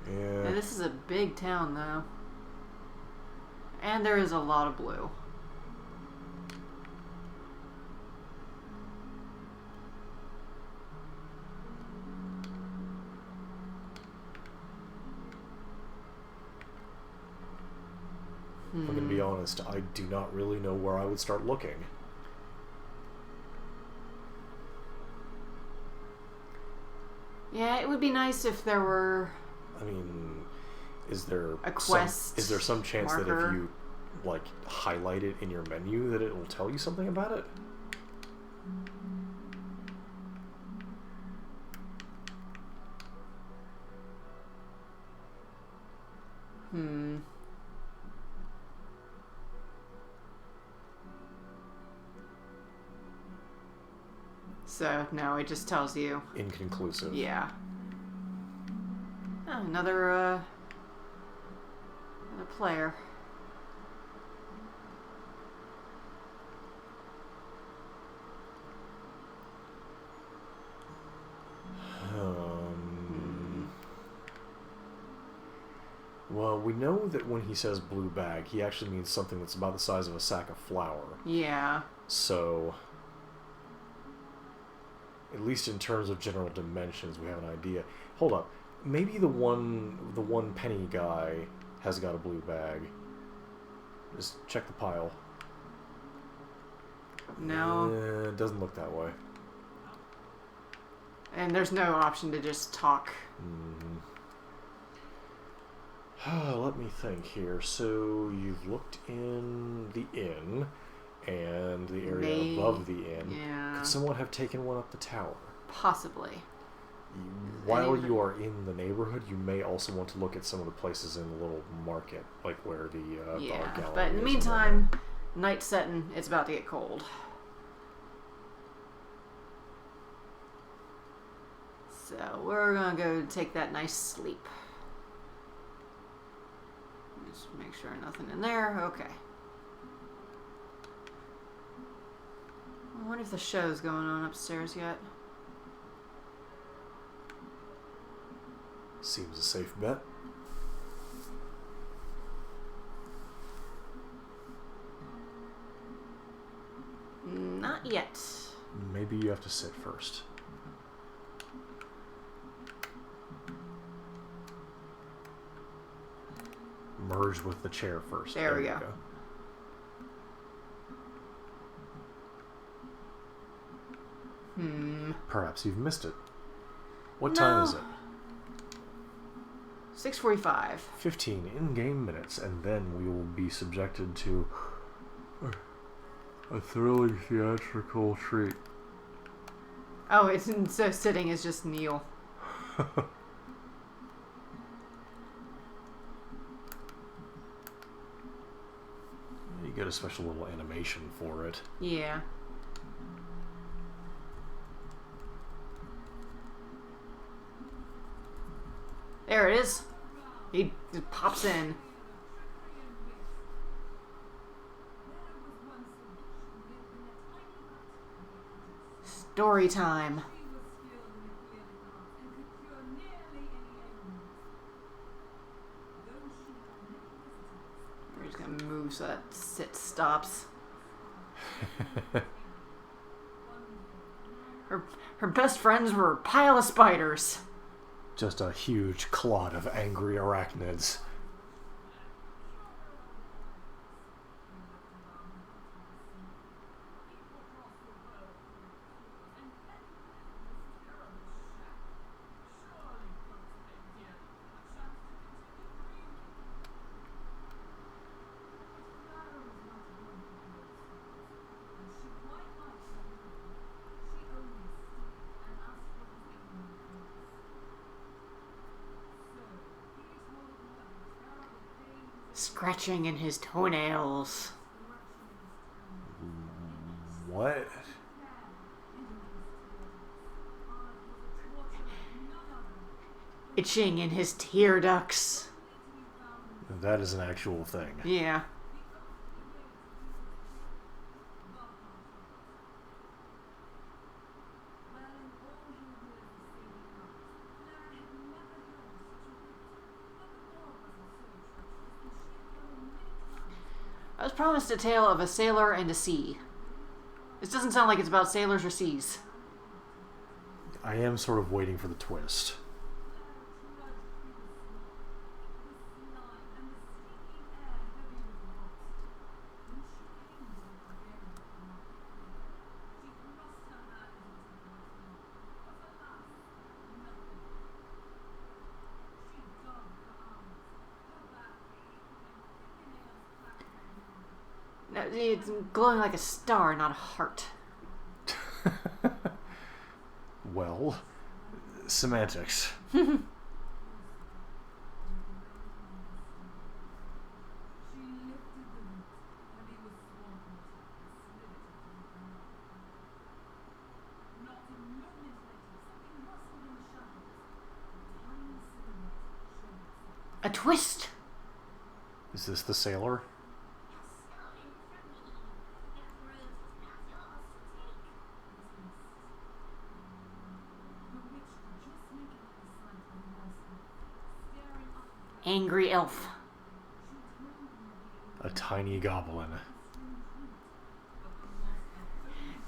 Yeah. And this is a big town, though. And there is a lot of blue. I'm gonna be honest, I do not really know where I would start looking. Yeah, it would be nice if there were... I mean, is there a quest is there some chance that marker? if you like highlight it in your menu that it will tell you something about it? So, no, it just tells you. Inconclusive. Yeah. Oh, another player. Well, we know that when he says blue bag, he actually means something that's about the size of a sack of flour. Yeah. So, at least in terms of general dimensions, we have an idea. Hold up. Maybe the one penny guy has got a blue bag. Just check the pile. No. It doesn't look that way. And there's no option to just talk. Let me think here. So you've looked in the inn and the area above the inn. Yeah. Could someone have taken one up the tower? Possibly. While you are in the neighborhood, you may also want to look at some of the places in the little market, like where the bar gallery but in the is meantime, night's setting. It's about to get cold. So we're gonna go take that nice sleep. Just make sure nothing in there. Okay. I wonder if the show's going on upstairs yet. Seems a safe bet. Not yet. Maybe you have to sit first. Merge with the chair first. There we go. Perhaps you've missed it. What time is it? 6:45. 15 in-game minutes, and then we will be subjected to a thrilling theatrical treat. Oh, it's so sitting is just Neil. You get a special little animation for it. Yeah. There it is. He just pops in. Story time. We're just gonna move so that sit stops. Her best friends were a pile of spiders. Just a huge clot of angry arachnids. Scratching in his toenails. What? Itching in his tear ducts. That is an actual thing. Yeah. I was promised a tale of a sailor and a sea. This doesn't sound like it's about sailors or seas. I am sort of waiting for the twist. No, it's glowing like a star, not a heart. Well, semantics. A twist! Is this the sailor? Angry elf. A tiny goblin.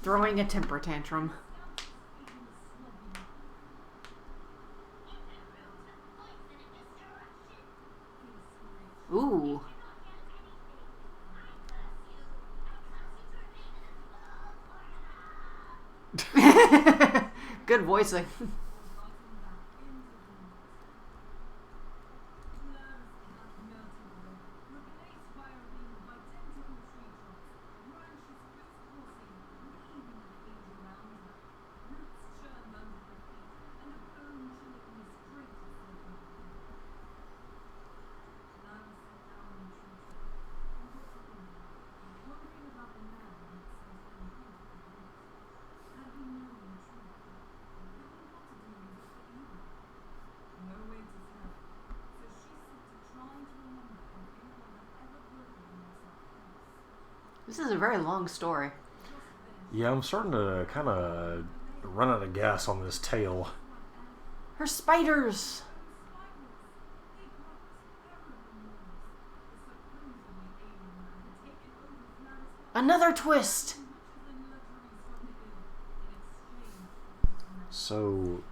Throwing a temper tantrum. Ooh. Good voicing. This is a very long story. Yeah, I'm starting to kind of run out of gas on this tale. Her spiders! Another twist! So,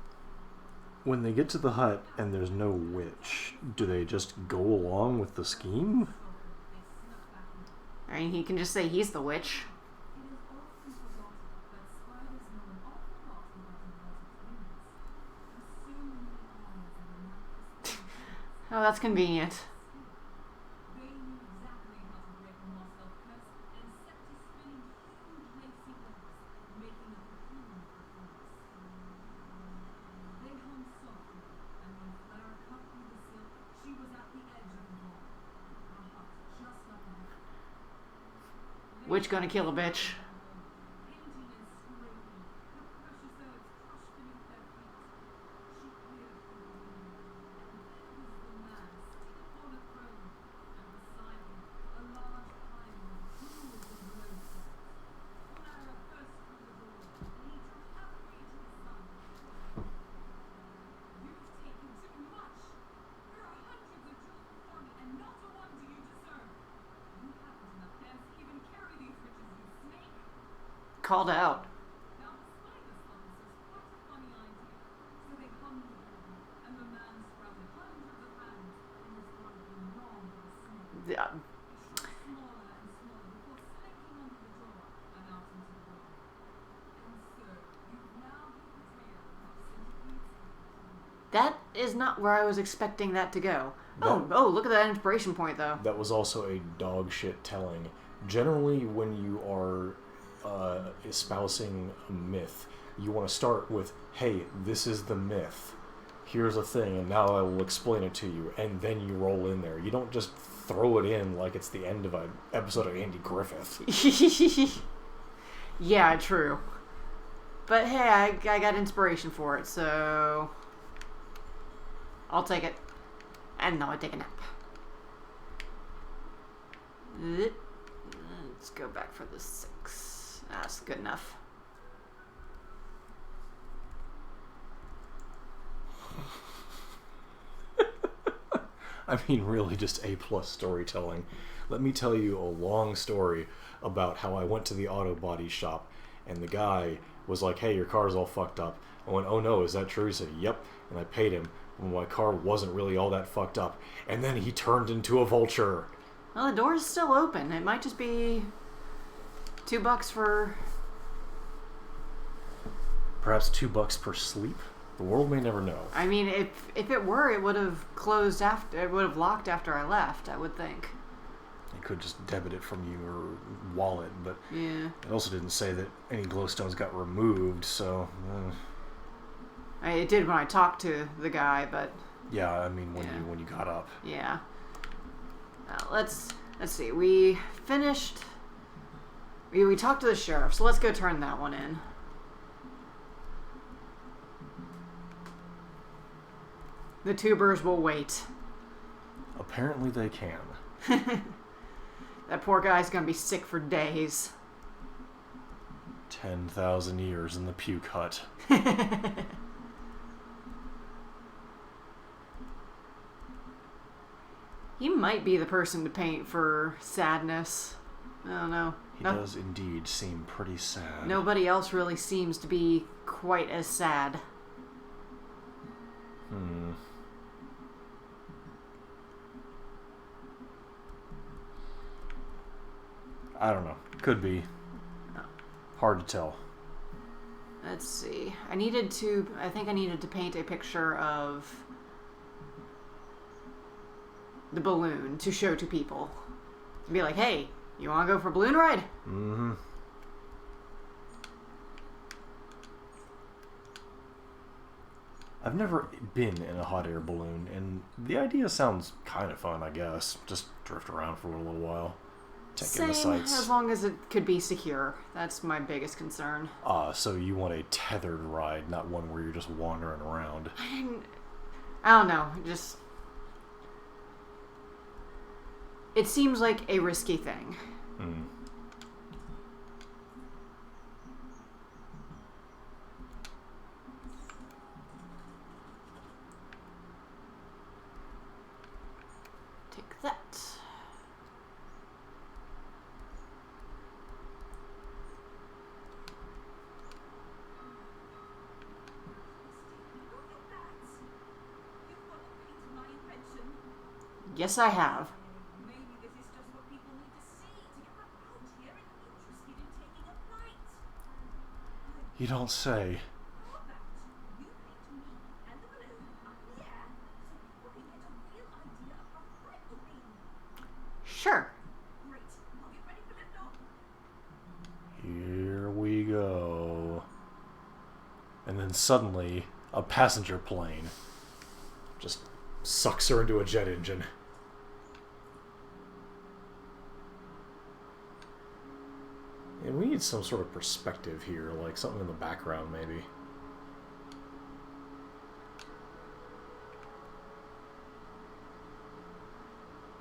when they get to the hut and there's no witch, do they just go along with the scheme? I mean, he can just say he's the witch. Oh, that's convenient. Witch gonna kill a bitch. Called out. Yeah. That is not where I was expecting that to go. Oh, look at that inspiration point, though. That was also a dog shit telling. Generally, when you are espousing a myth, you want to start with, hey, this is the myth. Here's a thing, and now I will explain it to you, and then you roll in there. You don't just throw it in like it's the end of an episode of Andy Griffith. Yeah, true. But hey, I got inspiration for it, so I'll take it. And now I take a nap. Let's go back for the 6. That's good enough. I mean, really just A+ storytelling. Let me tell you a long story about how I went to the auto body shop and the guy was like, hey, your car's all fucked up. I went, oh no, is that true? He said, yep. And I paid him when my car wasn't really all that fucked up. And then he turned into a vulture. Well, the door's still open. It might just be $2 for... Perhaps $2 per sleep? The world may never know. I mean, if it were, it would have closed after... It would have locked after I left, I would think. You could just debit it from your wallet, but yeah. It also didn't say that any glowstones got removed, so... It did when I talked to the guy, but... Yeah, I mean, when you got up. Yeah. Let's see. We finished... We talked to the sheriff, so let's go turn that one in. The tubers will wait. Apparently they can. That poor guy's gonna be sick for days. 10,000 years in the puke hut. He might be the person to paint for sadness. I don't know. He does indeed seem pretty sad. Nobody else really seems to be quite as sad. I don't know. Could be. Hard to tell. Let's see. I think I needed to paint a picture of the balloon to show to people. Be like, hey, you want to go for a balloon ride? Mm-hmm. I've never been in a hot air balloon, and the idea sounds kind of fun, I guess. Just drift around for a little while. Take in the sights. As long as it could be secure. That's my biggest concern. So you want a tethered ride, not one where you're just wandering around. I don't know. Just... It seems like a risky thing. Take that. Look at that! You've got a peek to my invention. Yes, I have. Maybe this is just what people need to see to get them out here and interested in taking a flight. You don't say. How about you paint me and the balloon up in the air so people can get a real idea of how flight will be? Sure. Great. I'll get ready for liftoff. Here we go. And then suddenly, a passenger plane just sucks her into a jet engine. And we need some sort of perspective here, like something in the background, maybe.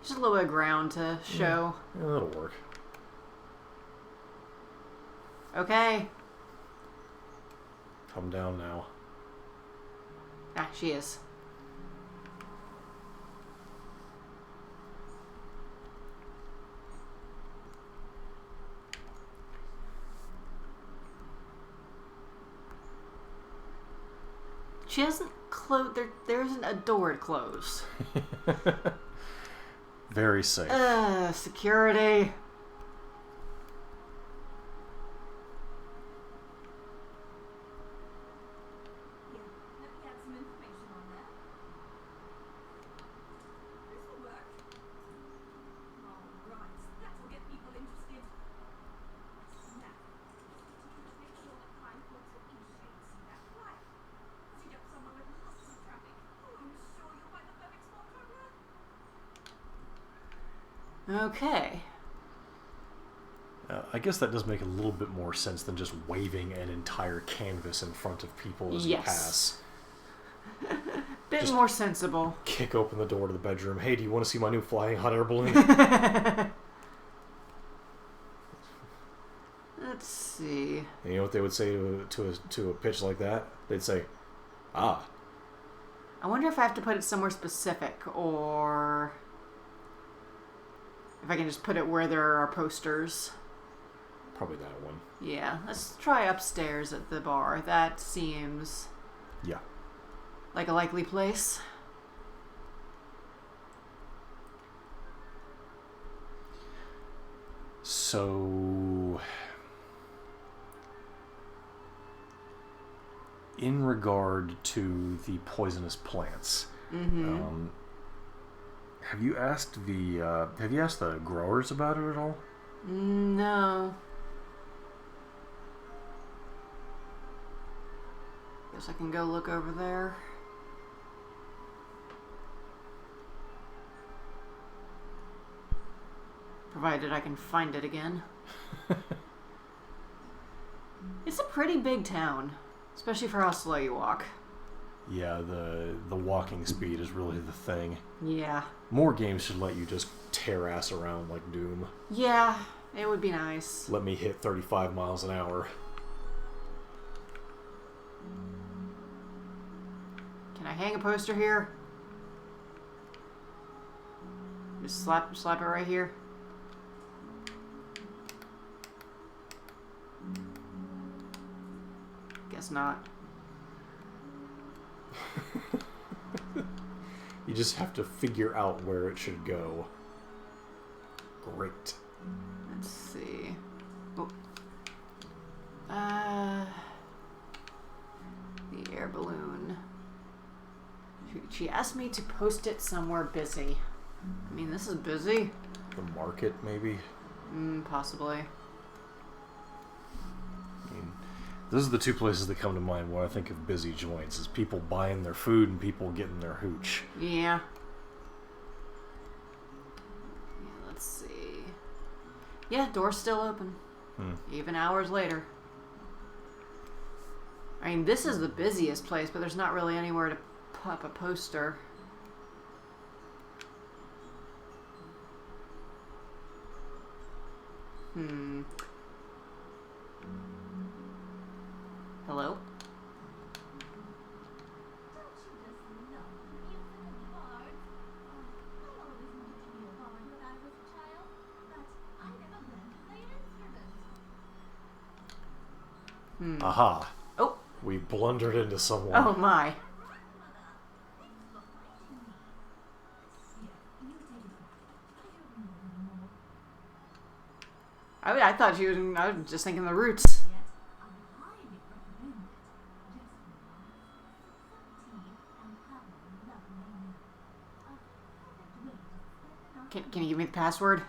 Just a little bit of ground to show. Yeah, that'll work. Okay. Come down now. Ah, she is. She hasn't closed. There isn't a door to close. Very safe. Security. Here, let me add some information on there. This will work. Alright, that will get people interested. Now, just make sure that time folks at Eastshade see that flyer. Put it up somewhere with lots of traffic. Oh, I'm sure you'll find the perfect spot for her. Okay. I guess that does make a little bit more sense than just waving an entire canvas in front of people as you pass. Bit Just- more sensible. Kick open the door to the bedroom. Hey, do you want to see my new flying hot air balloon? Let's see. And you know what they would say to a pitch like that? They'd say, "Ah, I wonder if I have to put it somewhere specific, or if I can just put it where there are posters. probably that one." Yeah, let's try upstairs at the bar. That seems Yeah. like a likely place. So, in regard to the poisonous plants, have you asked the growers about it at all? No. Guess I can go look over there. Provided I can find it again. It's a pretty big town, especially for how slow you walk. Yeah, the walking speed is really the thing. Yeah. More games should let you just tear ass around like Doom. Yeah, it would be nice. Let me hit 35 miles an hour. Can I hang a poster here? Just slap it right here. Guess not. You just have to figure out where it should go. Great. Let's see. Oh. The air balloon. She asked me to post it somewhere busy. I mean, this is busy. The market, maybe? Possibly. I mean, those are the two places that come to mind when I think of busy joints, is people buying their food and people getting their hooch. Yeah. Let's see. Yeah, door's still open. Even hours later. I mean, this is the busiest place, but there's not really anywhere to pop a poster. Hello? Don't you just love the infinite cards? Oh, I'll always want to Aha. Oh. We blundered into someone. Oh my. I thought she was. I was just thinking the roots. Can you give me the password?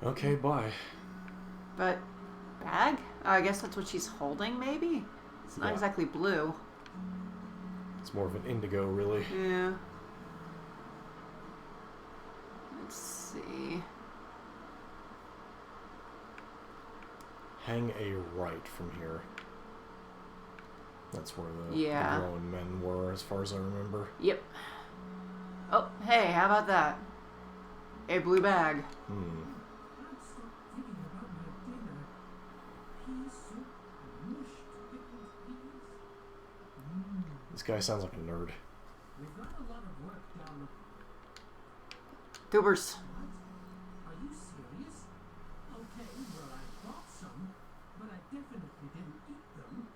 Okay, bye. But bag? Oh, I guess that's what she's holding, maybe? It's not exactly blue. It's more of an indigo, really. Yeah. Let's see. Hang a right from here. That's where the grown men were, as far as I remember. Yep. Oh, hey, how about that? A blue bag. This guy sounds like a nerd. We've got a lot of work down the... Tubers. Are you serious? Okay, well, I bought some, but I definitely didn't eat them.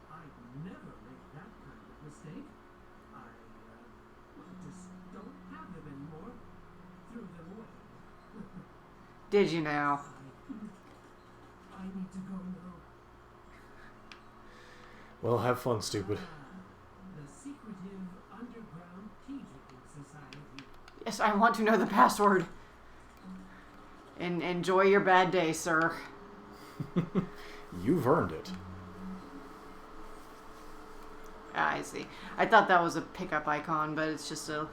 I'd never make that kind of mistake. I just don't have them anymore. Threw them away. Did you now? I need to go now. Well, have fun, stupid. The secretive underground tea drinking society. Yes, I want to know the password. And enjoy your bad day, sir. You've earned it. Ah, I see. I thought that was a pickup icon, but it's just a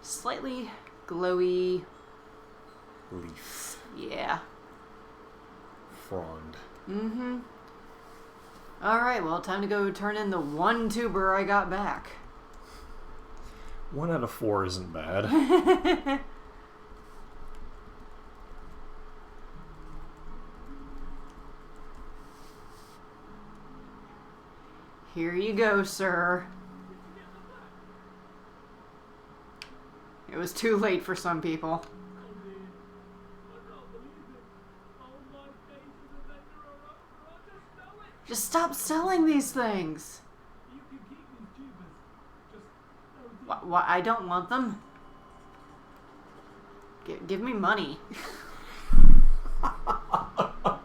slightly glowy Leaf. Yeah. Frond. Mm-hmm. Alright, well, time to go turn in the one tuber I got back. 1 out of 4 isn't bad. Here you go, sir. It was too late for some people. Just stop selling these things. Why? I don't want them. Give me money. How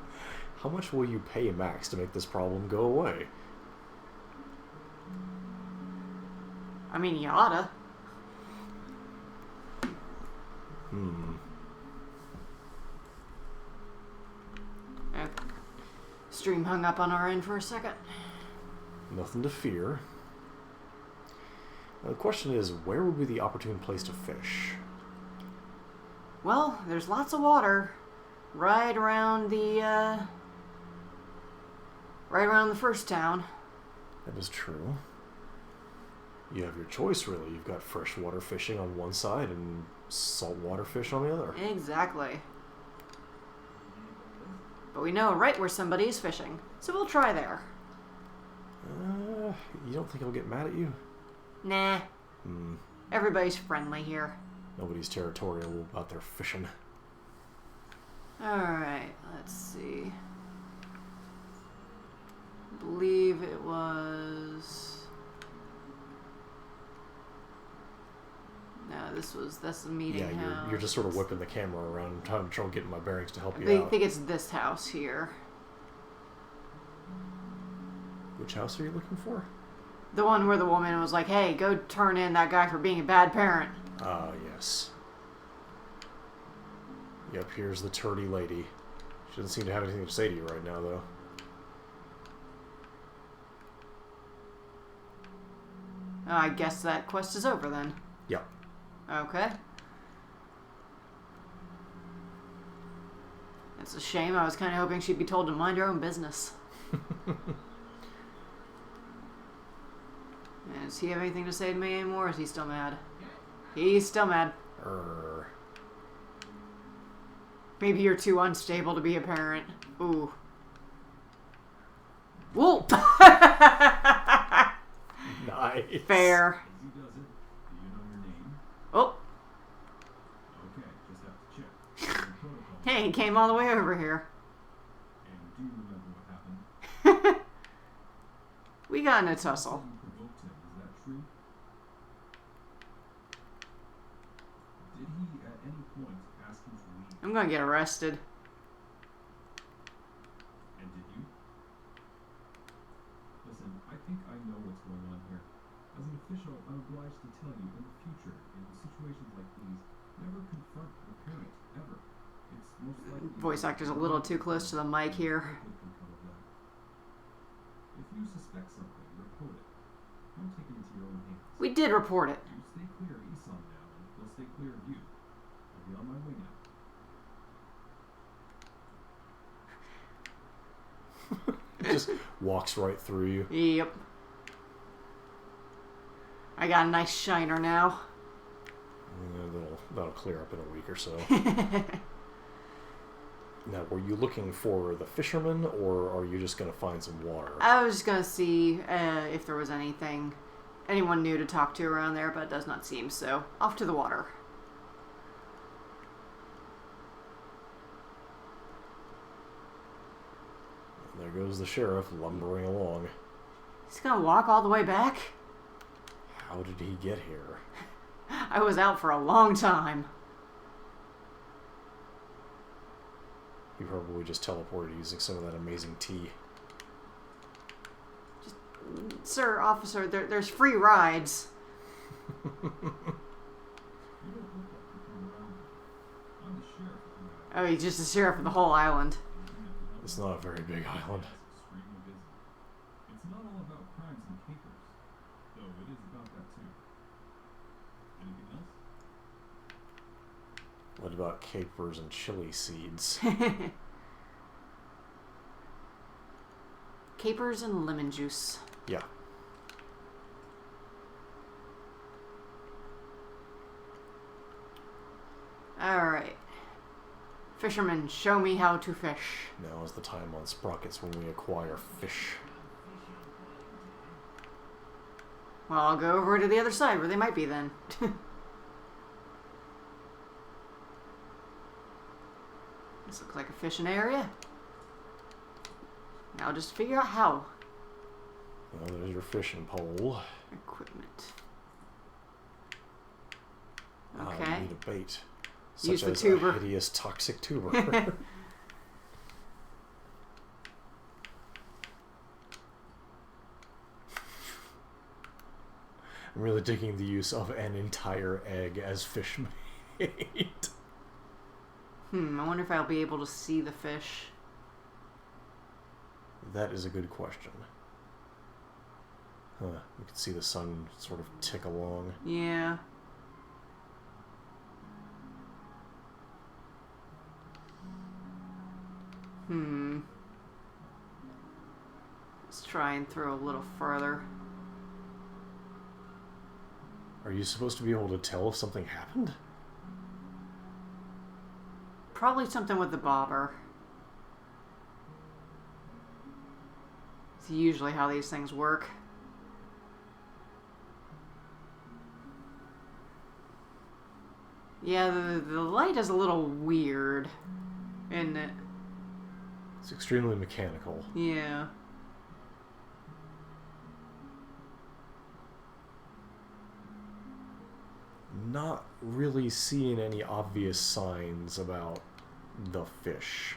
much will you pay Max to make this problem go away? I mean, you oughta. Okay. Stream hung up on our end for a second. Nothing to fear. Now the question is, where would be the opportune place to fish? Well, there's lots of water right around the first town. That is true. You have your choice, really. You've got freshwater fishing on one side and saltwater fish on the other. Exactly. But we know right where somebody is fishing, so we'll try there. You don't think he'll get mad at you? Nah. Everybody's friendly here. Nobody's territorial about their fishing. Alright, let's see. I believe it was... No, that's the meeting house. Yeah, you're just sort of whipping the camera around, trying to get my bearings to help you out. I think it's this house here. Which house are you looking for? The one where the woman was like, hey, go turn in that guy for being a bad parent. Ah, yes. Yep, here's the turdy lady. She doesn't seem to have anything to say to you right now, though. I guess that quest is over then. Yep. Okay. It's a shame. I was kind of hoping she'd be told to mind her own business. Does he have anything to say to me anymore, or is he still mad? He's still mad. Maybe you're too unstable to be a parent. Ooh. Whoa! Nice. Nice. Fair. As he does it, do you know your name? Oh, Okay, just have to check. Your protocol. hey, he came all the way over here. And do you remember what happened? We got in a You said tussle. you provoked him, is that true? Did he at any point ask you to leave? I'm gonna get arrested. And did you? Listen, I think I know what's going on here. As an official, I'm obliged to tell you in the future, in situations like these, never confront the parent, ever. It's most likely... Voice actor's a little too close to the mic here. Good can come of that. If you suspect something, report it. Don't take it into your own hands. We did report it. You stay clear of Isan now, and he'll stay clear of you. I'll be on my way now. It just walks right through you. Yep. I got a nice shiner now. That'll clear up in a week or so. Now, were you looking for the fisherman, or are you just going to find some water? I was just gonna see if there was anyone new to talk to around there, but it does not seem so. Off to the water. There goes the sheriff lumbering along. He's gonna walk all the way back? How did he get here? I was out for a long time. He probably just teleported using some of that amazing tea. Sir, officer, there's free rides. You don't look like you come around. I'm the sheriff of the island. Oh, he's just the sheriff of the whole island. It's not a very big island. It's extremely busy. It's not all about crimes and capers, though it is about that too. Anything else? What about capers and chili seeds? Capers and lemon juice. Yeah. Alright. Fisherman, show me how to fish. Now is the time on Sprockets when we acquire fish. Well, I'll go over to the other side where they might be then. This looks like a fishing area. Now just figure out how. Well, there's your fishing pole. Equipment. You Okay. need a bait. Use Such the as tuber. a hideous toxic tuber. I'm really digging the use of an entire egg as fish bait. I wonder if I'll be able to see the fish. That is a good question. Huh. You can see the sun sort of tick along. Yeah. Let's try and throw a little further. Are you supposed to be able to tell if something happened? Probably something with the bobber. It's usually how these things work. Yeah, the light is a little weird, isn't it? It's extremely mechanical. Yeah. Not really seeing any obvious signs about the fish.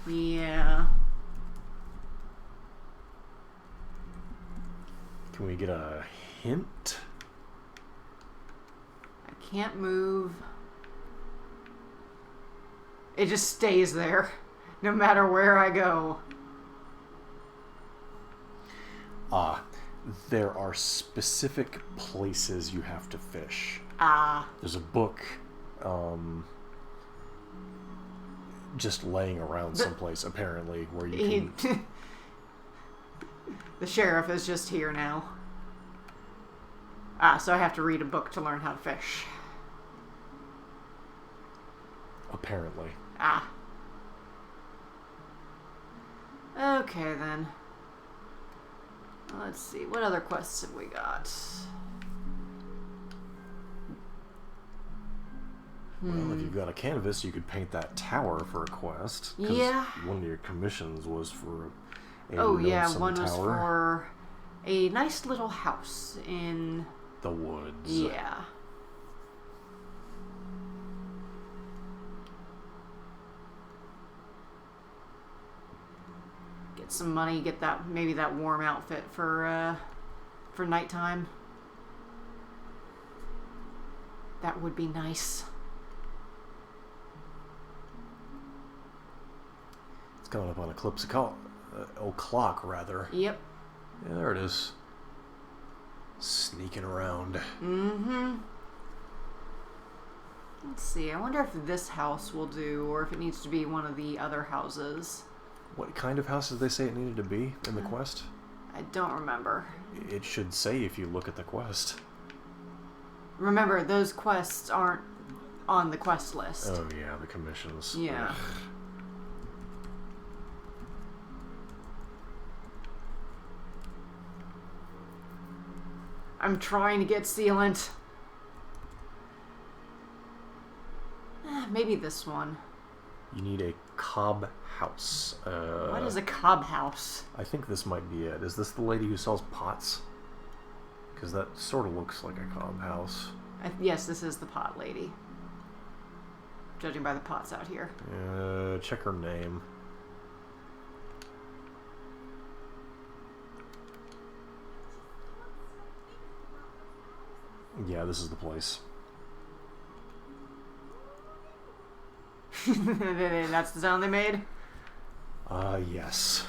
Yeah. Can we get a hint? I can't move. It just stays there, no matter where I go. There are specific places you have to fish. There's a book just laying around someplace, apparently, where you can... The sheriff is just here now. So I have to read a book to learn how to fish. Apparently. Okay, then. Let's see, what other quests have we got? Well, if you've got a canvas, you could paint that tower for a quest. 'Cause Yeah. one of your commissions was for a Oh yeah, lonesome one was tower. for a nice little house in The woods. Yeah. Get some money, get that maybe that warm outfit for nighttime. That would be nice. It's coming up on Eclipse o'clock, rather. Yep. Yeah, there it is. Sneaking around. Mm-hmm. Let's see. I wonder if this house will do, or if it needs to be one of the other houses. What kind of house did they say it needed to be in the quest? I don't remember. It should say if you look at the quest. Remember, those quests aren't on the quest list. Oh yeah, the commissions. Yeah. Ugh. I'm trying to get sealant. Maybe this one. You need a cob house. What is a cob house? I think this might be it. Is this the lady who sells pots? Because that sort of looks like a cob house. Yes, this is the pot lady. Judging by the pots out here. Check her name. Yeah, this is the place. That's the sound they made? Yes.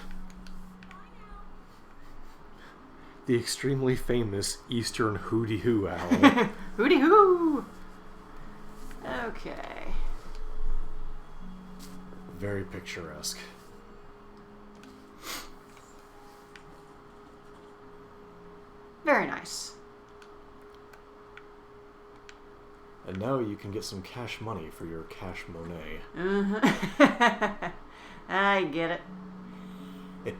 The extremely famous Eastern Hooty Hoo Owl. Hooty hoo! Okay. Very picturesque. Very nice. And now you can get some cash money for your cash Monet. Uh-huh. I get it.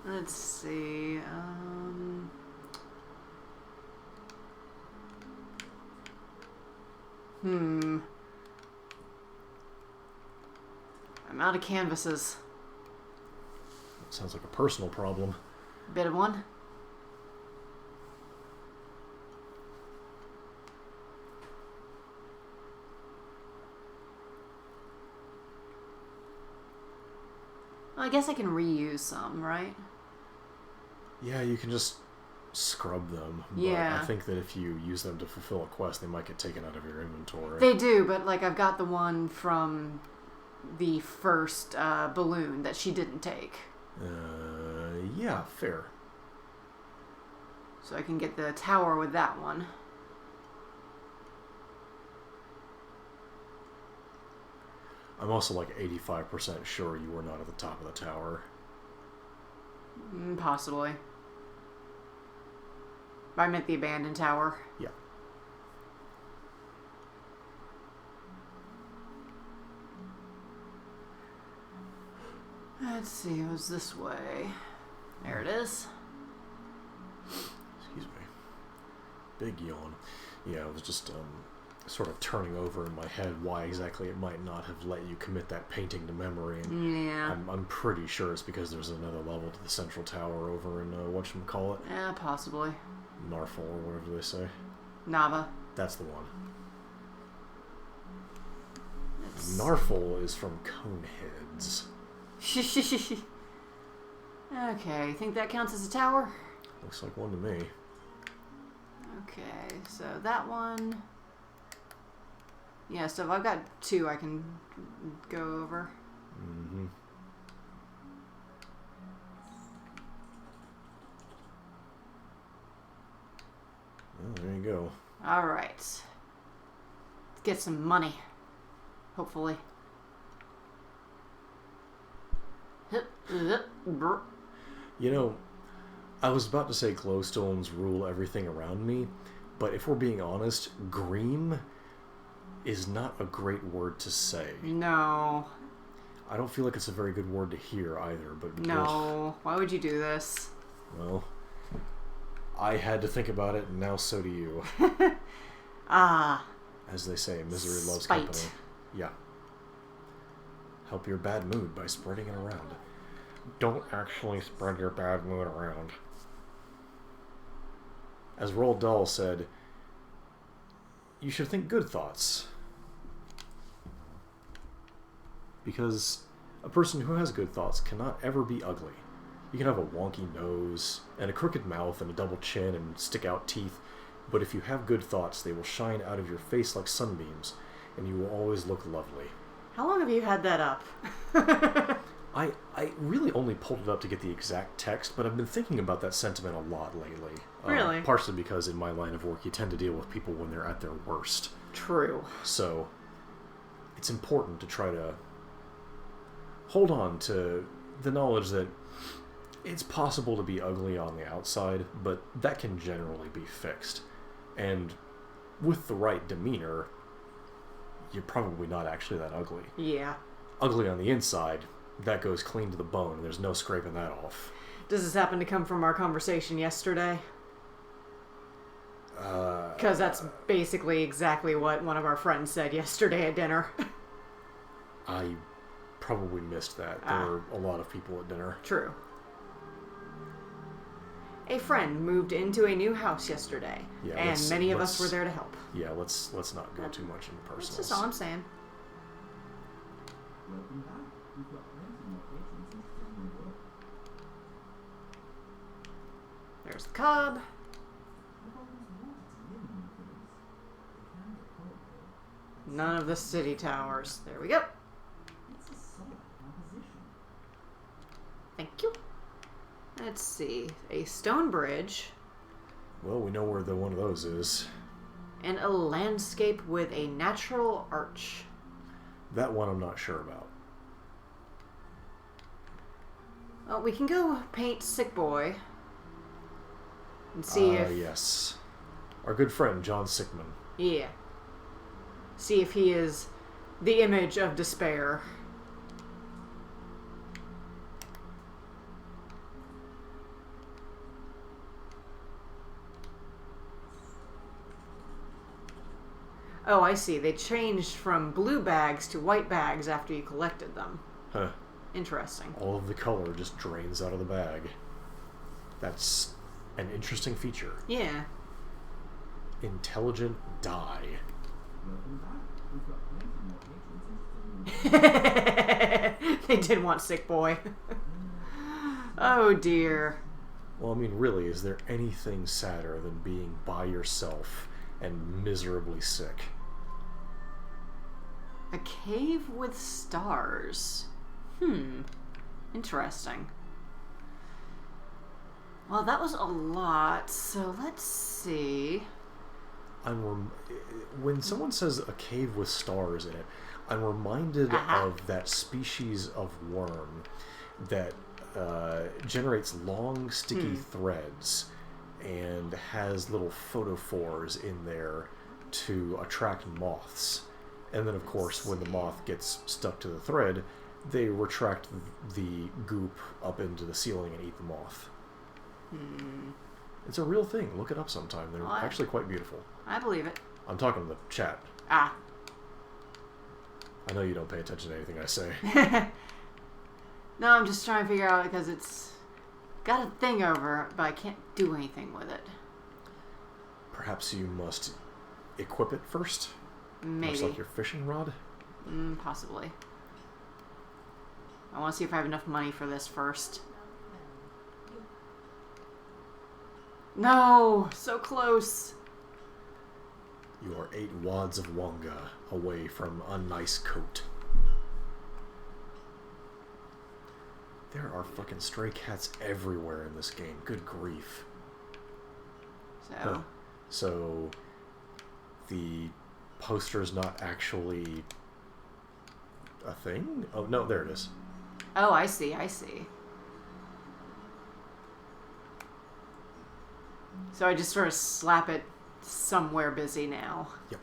Let's see. I'm out of canvases. That sounds like a personal problem. Bit of one. Well, I guess I can reuse some, right? Yeah, you can just scrub them. But Yeah. I think that if you use them to fulfill a quest, they might get taken out of your inventory. They do, but like I've got the one from the first balloon that she didn't take. Yeah, fair. So I can get the tower with that one. I'm also like 85% sure you were not at the top of the tower. Possibly. I meant the abandoned tower. Yeah. Let's see, it was this way. There it is. Excuse me. Big yawn. Yeah, I was just sort of turning over in my head why exactly it might not have let you commit that painting to memory. And Yeah. I'm pretty sure it's because there's another level to the central tower over in whatchamacallit? Yeah, possibly. Narfel or whatever they say. Nava. That's the one. It's... Narfel is from Coneheads. Okay, think that counts as a tower? Looks like one to me. Okay, so that one... Yeah, so if I've got two I can go over. Mm-hmm. Well, there you go. Alright. Let's get some money. Hopefully. You know, I was about to say glowstones rule everything around me, but if we're being honest, green is not a great word to say. No. I don't feel like it's a very good word to hear either, but... No. Why would you do this? Well, I had to think about it, and now so do you. Ah. As they say, misery loves Spite. company. Yeah. Help your bad mood by spreading it around. Don't actually spread your bad mood around. As Roald Dahl said, you should think good thoughts. Because a person who has good thoughts cannot ever be ugly. You can have a wonky nose, and a crooked mouth, and a double chin, and stick-out teeth, but if you have good thoughts, they will shine out of your face like sunbeams, and you will always look lovely. How long have you had that up? I really only pulled it up to get the exact text, but I've been thinking about that sentiment a lot lately. Really? Partially because in my line of work, you tend to deal with people when they're at their worst. True. So, it's important to try to hold on to the knowledge that it's possible to be ugly on the outside, but that can generally be fixed. And with the right demeanor, you're probably not actually that ugly. Yeah. Ugly on the inside, that goes clean to the bone. There's no scraping that off. Does this happen to come from our conversation yesterday? Because that's basically exactly what one of our friends said yesterday at dinner. I probably missed that. There were a lot of people at dinner. True. A friend moved into a new house yesterday, and many of us were there to help. Yeah, let's not go too much into personals. That's just all I'm saying. Welcome back. We've got plenty more patrons interested in your work. There's the cub. I've always wanted to live in one of those. They can get cold, though. None of the city towers. There we go. It's a solid proposition. Thank you. Let's see. A stone bridge. Well, we know where one of those is. And a landscape with a natural arch. That one I'm not sure about. Well, we can go paint Sick Boy. And see if... Yes. Our good friend, John Sickman. Yeah. See if he is the image of despair. Oh, I see. They changed from blue bags to white bags after you collected them. Huh. Interesting. All of the color just drains out of the bag. That's an interesting feature. Yeah. Intelligent dye. Welcome back. We've got plenty more patrons interested in your work. They did want Sick Boy. Oh, dear. Well, I mean, really, is there anything sadder than being by yourself and miserably sick? A cave with stars. Interesting. Well, that was a lot, so let's see. When someone says a cave with stars in it, I'm reminded of that species of worm that generates long, sticky threads and has little photophores in there to attract moths. And then, of course, when the moth gets stuck to the thread, they retract the goop up into the ceiling and eat the moth. It's a real thing. Look it up sometime. They're actually quite beautiful. I believe it. I'm talking to the chat. I know you don't pay attention to anything I say. No, I'm just trying to figure out because it's got a thing over, but I can't do anything with it. Perhaps you must equip it first? Maybe. Much like your fishing rod? Possibly. I want to see if I have enough money for this first. No! So close! You are 8 wads of Wonga away from a nice coat. There are fucking stray cats everywhere in this game. Good grief. So, the poster's not actually a thing? Oh, no, there it is. Oh, I see, I see. So I just sort of slap it somewhere busy now. Yep.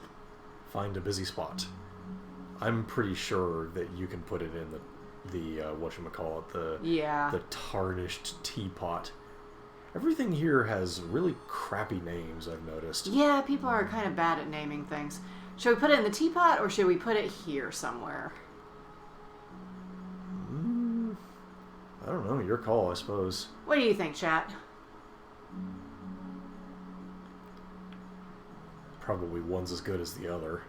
Find a busy spot. I'm pretty sure that you can put it in the the whatchamacallit, Yeah. the tarnished teapot. Everything here has really crappy names, I've noticed. Yeah, people are kind of bad at naming things. Should we put it in the teapot, or should we put it here somewhere? I don't know, your call, I suppose. What do you think, chat? Probably one's as good as the other.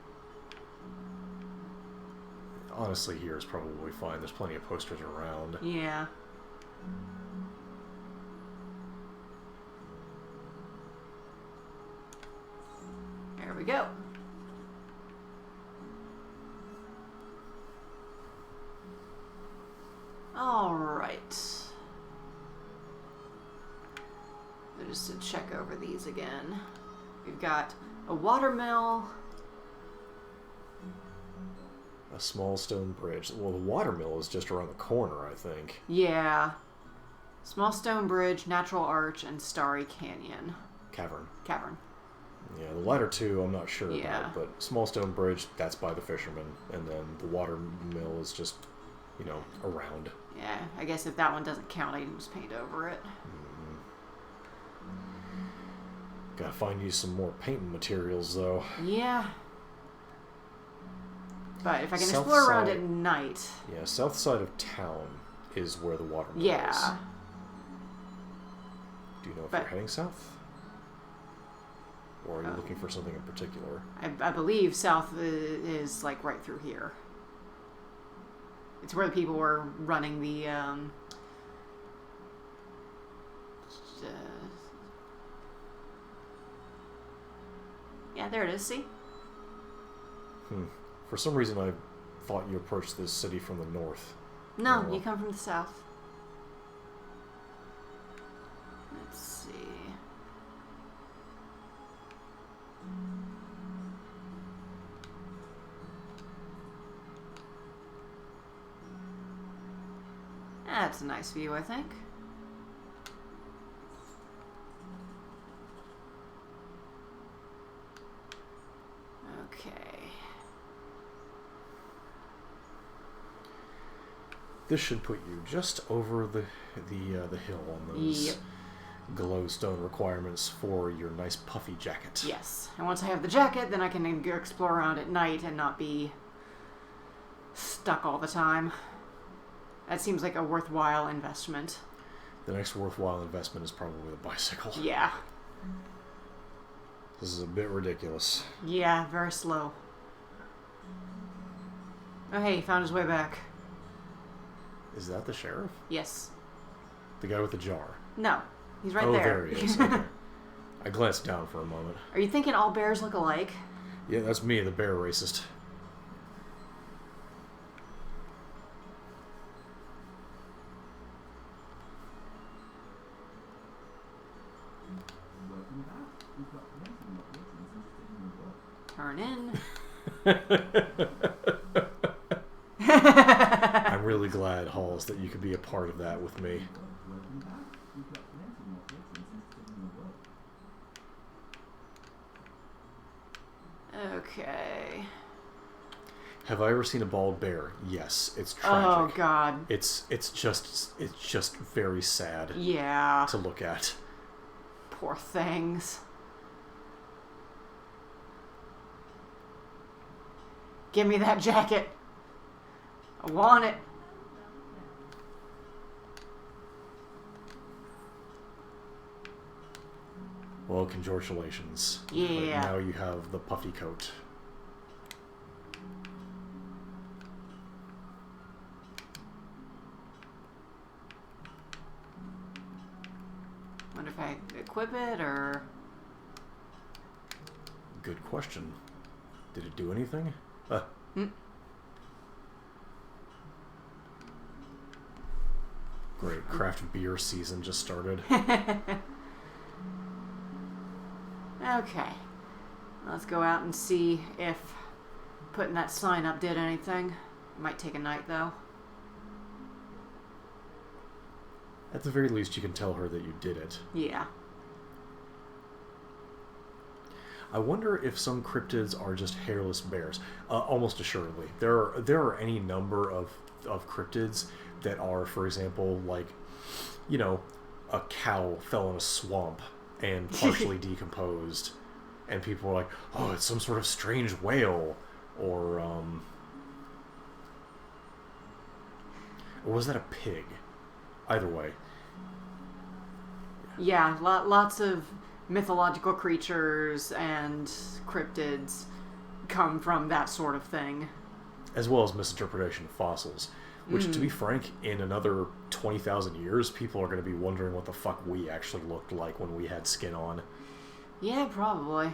Honestly, here is probably fine. There's plenty of posters around. Yeah. There we go. All right. Just to check over these again. We've got a watermill. A small stone bridge. Well, the watermill is just around the corner, I think. Yeah. Small stone bridge, natural arch, and starry canyon. Cavern. Cavern. Yeah, the latter two I'm not sure Yeah. about, but small stone bridge, that's by the fishermen, and then the watermill is just, you know, around. Yeah, I guess if that one doesn't count, I can just paint over it. Gotta find you some more painting materials, though. Yeah. But if I can South explore around side- at night. Yeah, south side of town is where the watermill Yeah. is. Do you know if But- you're heading south? Or are you looking for something in particular? I believe south is like right through here. It's where the people were running the yeah, there it is, see? For some reason, I thought you approached this city from the north. No, Oh. you come from the south. Let's see. That's a nice view, I think. Okay. This should put you just over the hill on those Yep. glowstone requirements for your nice puffy jacket. Yes. And once I have the jacket, then I can go explore around at night and not be stuck all the time. That seems like a worthwhile investment. The next worthwhile investment is probably the bicycle. Yeah. This is a bit ridiculous. Yeah, very slow. Oh, hey, he found his way back. Is that the sheriff? Yes. The guy with the jar? No. He's right oh, there. there he is. Okay. I glanced down for a moment. Are you thinking all bears look alike? Yeah, that's me, the bear racist. Welcome back. We've got plenty more patrons interested in your work. Turn in. I'm really glad, Halls, that you could be a part of that with me. Welcome back. We've got plenty more patrons interested in your work. Okay. Have I ever seen a bald bear? Yes, it's Oh, tragic. God. It's just very sad Yeah. to look at. Poor things. Give me that jacket. I want it. Well, congratulations. Yeah. Now you have the puffy coat. Wonder if I equip it or... Good question. Did it do anything? Great, craft beer season just started. Okay. Let's go out and see if putting that sign up did anything. It might take a night, though. At the very least, you can tell her that you did it. Yeah. I wonder if some cryptids are just hairless bears. Almost assuredly. There are any number of of cryptids that are, for example, like, you know, a cow fell in a swamp and partially decomposed, and people are like, oh, it's some sort of strange whale, or was that a pig? Either way. Yeah, lots of mythological creatures and cryptids come from that sort of thing. As well as misinterpretation of fossils. Which, to be frank, in another 20,000 years, people are going to be wondering what the fuck we actually looked like when we had skin on. Yeah, probably.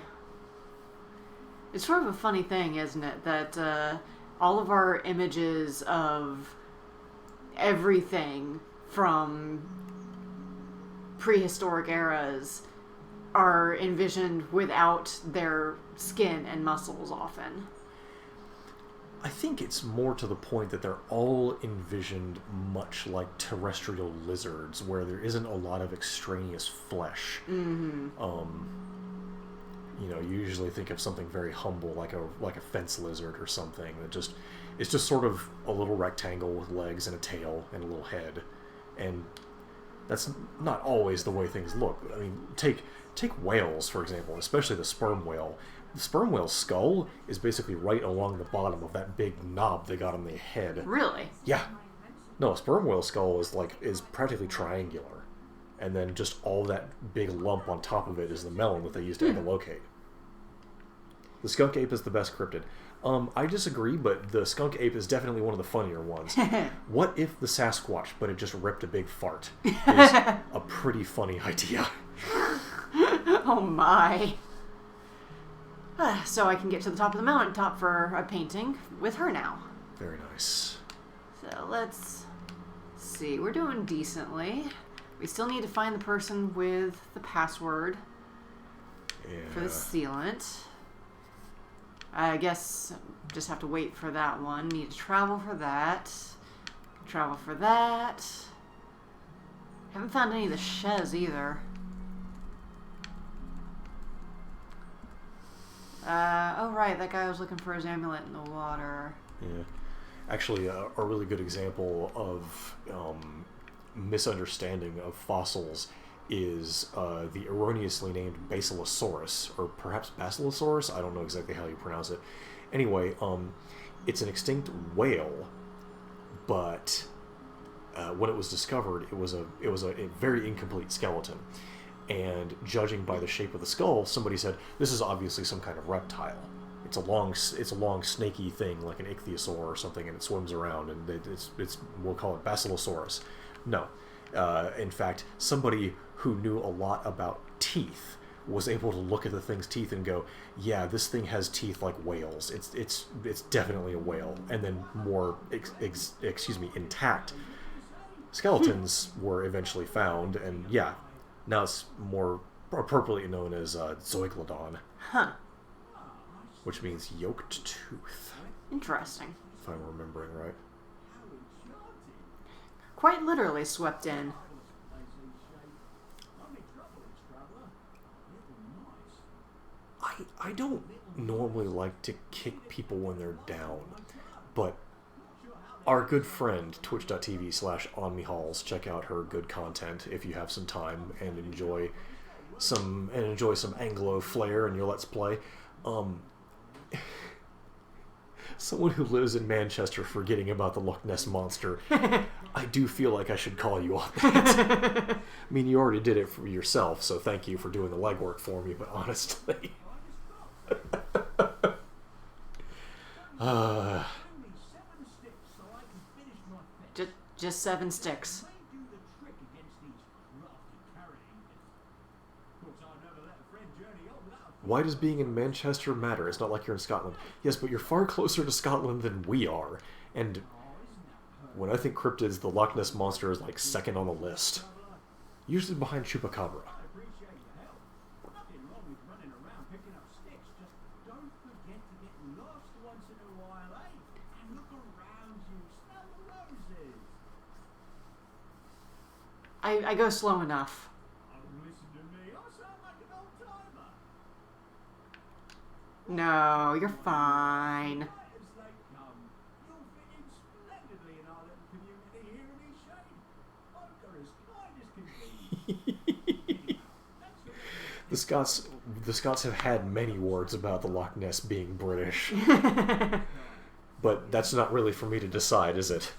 It's sort of a funny thing, isn't it? That all of our images of everything from prehistoric eras are envisioned without their skin and muscles often. I think it's more to the point that they're all envisioned much like terrestrial lizards, where there isn't a lot of extraneous flesh. Mm-hmm. You know, you usually think of something very humble, like a fence lizard or something that it's just sort of a little rectangle with legs and a tail and a little head, and that's not always the way things look. I mean, take whales, for example, especially the sperm whale. The sperm whale's skull is basically right along the bottom of that big knob they got on the head. Really? Yeah. No, a sperm whale skull is practically triangular, and then just all that big lump on top of it is the melon that they use to echolocate. The skunk ape is the best cryptid. I disagree, but the skunk ape is definitely one of the funnier ones. What if the Sasquatch, but it just ripped a big fart? Is a pretty funny idea. Oh my. So I can get to the top of the mountaintop for a painting with her now. Very nice. So let's see. We're doing decently. We still need to find the person with the password for the sealant. I guess just have to wait for that one. Need to travel for that. Travel for that. Haven't found any of the shes either. Oh right, that guy was looking for his amulet in the water. Yeah. Actually, a really good example of misunderstanding of fossils is the erroneously named Basilosaurus, or perhaps Basilosaurus. I don't know exactly how you pronounce it. Anyway, it's an extinct whale, but when it was discovered, it was a very incomplete skeleton. And judging by the shape of the skull, somebody said this is obviously some kind of reptile. It's a long snaky thing like an ichthyosaur or something, and it swims around, and it's we'll call it Basilosaurus. No, in fact, somebody who knew a lot about teeth was able to look at the thing's teeth and go, yeah, this thing has teeth like whales. It's definitely a whale. And then more intact skeletons were eventually found, and yeah, now it's more appropriately known as Zoiglodon. Huh. Which means yoked tooth. Interesting. If I'm remembering right. Quite literally swept in. I don't normally like to kick people when they're down, but our good friend, twitch.tv/onmehalls, check out her good content if you have some time and enjoy some Anglo flair in your Let's Play. Someone who lives in Manchester forgetting about the Loch Ness Monster, I do feel like I should call you on that. I mean, you already did it for yourself, so thank you for doing the legwork for me, but honestly... Just 7 sticks. Why does being in Manchester matter? It's not like you're in Scotland. Yes, but you're far closer to Scotland than we are. And when I think cryptids, the Loch Ness Monster is like second on the list. Usually behind Chupacabra. I go slow enough. No, you're fine. The Scots have had many words about the Loch Ness being British. But that's not really for me to decide, is it?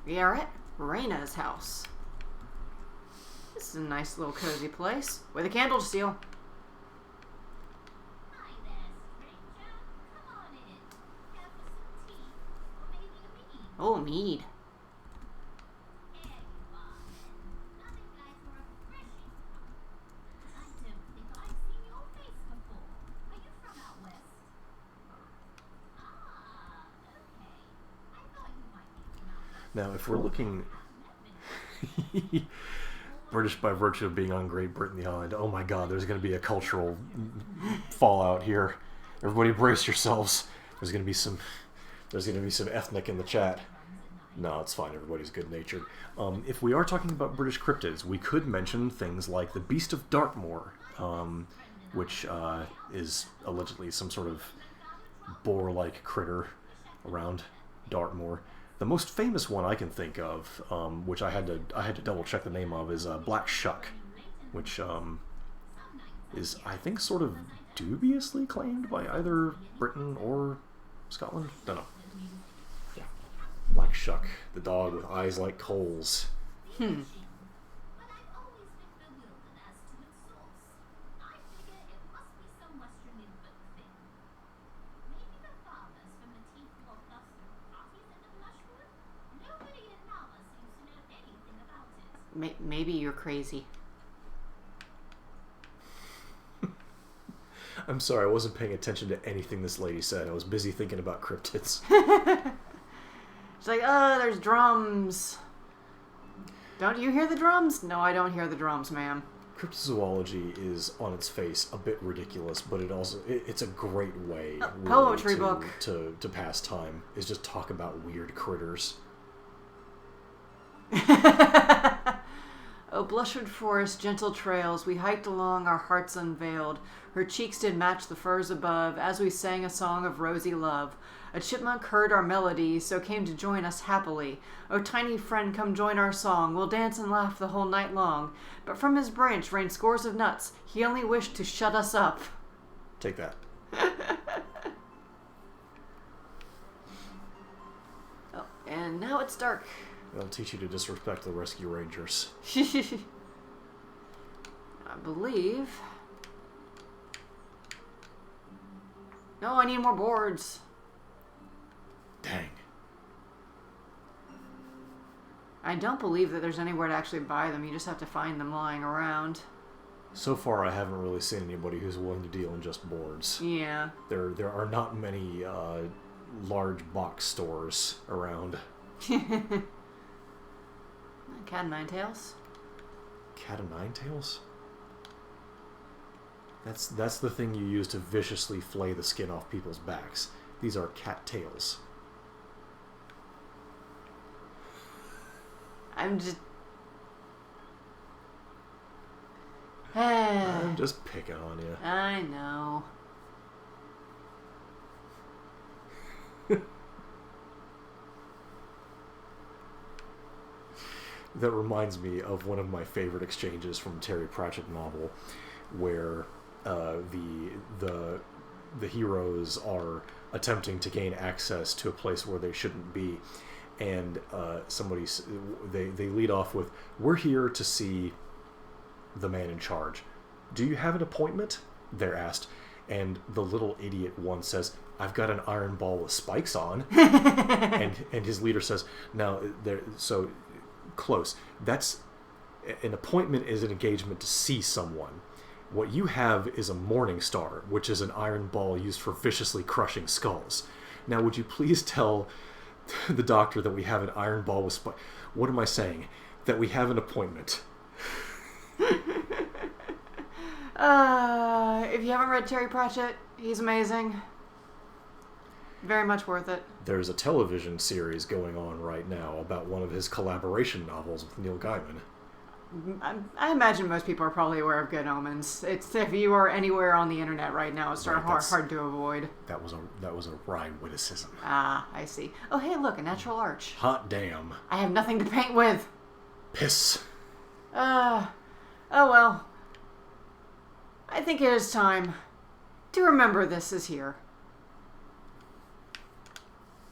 We are at Raina's house. This is a nice little cozy place with a candle to steal. Hi there, stranger. Come on in. Care for some tea? Or maybe a mead? Oh, mead. Here you are, then. Nothing like a refreshing cup. I don't think I've seen your face before. Are you from out west? Ah, okay. I thought you might be from out west. Now, if we're looking... British by virtue of being on Great Britain, the island. Oh my god, there's going to be a cultural fallout here. Everybody brace yourselves. There's going to be some ethnic in the chat. No, it's fine. Everybody's good-natured. If we are talking about British cryptids, we could mention things like the Beast of Dartmoor, which is allegedly some sort of boar-like critter around Dartmoor. The most famous one I can think of, which I had to double check the name of, is Black Shuck, which is, I think, sort of dubiously claimed by either Britain or Scotland. Don't know. Yeah. Black Shuck, the dog with eyes like coals. But I've always been bewildered as to its source. I figure it must be some Western invoke thing. Maybe the farmers from the Teeth lost their parties in the Blushwood? Nobody in Nava seems to know anything about it. Maybe you're crazy. I'm sorry, I wasn't paying attention to anything this lady said. I was busy thinking about cryptids. It's like, oh, there's drums. Don't you hear the drums? No, I don't hear the drums, ma'am. Cryptozoology is, on its face, a bit ridiculous, but it's a great way poetry really, book to pass time, is just talk about weird critters. Oh, blushwood forest, gentle trails, we hiked along, our hearts unveiled. Her cheeks did match the firs above, as we sang a song of rosy love. A chipmunk heard our melody, so came to join us happily. Oh, tiny friend, come join our song, we'll dance and laugh the whole night long. But from his branch rained scores of nuts, he only wished to shut us up. Take that. Oh, and now it's dark. That'll teach you to disrespect the rescue rangers. I believe... No, I need more boards. Dang. I don't believe that there's anywhere to actually buy them. You just have to find them lying around. So far, I haven't really seen anybody who's willing to deal in just boards. Yeah. There are not many large box stores around. Cat of Nine Tails? Cat of Nine Tails? That's the thing you use to viciously flay the skin off people's backs. These are cat tails. I'm just... I'm just picking on you. I know. That reminds me of one of my favorite exchanges from a Terry Pratchett novel, where the heroes are attempting to gain access to a place where they shouldn't be, and they lead off with, "We're here to see the man in charge. Do you have an appointment?" they're asked, and the little idiot one says, "I've got an iron ball with spikes on," and his leader says, "No, so close. That's an appointment is an engagement to see someone. What you have is a morning star, which is an iron ball used for viciously crushing skulls. Now, would you please tell the doctor that we have an iron ball with spikes? What am I saying? That we have an appointment." If you haven't read Terry Pratchett, he's amazing. Very much worth it. There's a television series going on right now about one of his collaboration novels with Neil Gaiman. I imagine most people are probably aware of Good Omens. It's if you are anywhere on the internet right now, it's Right, hard to avoid. That was a wry witticism. Ah, I see. Oh, hey, look, a natural arch. Hot damn. I have nothing to paint with. Piss. Oh well. I think it is time to remember this is here.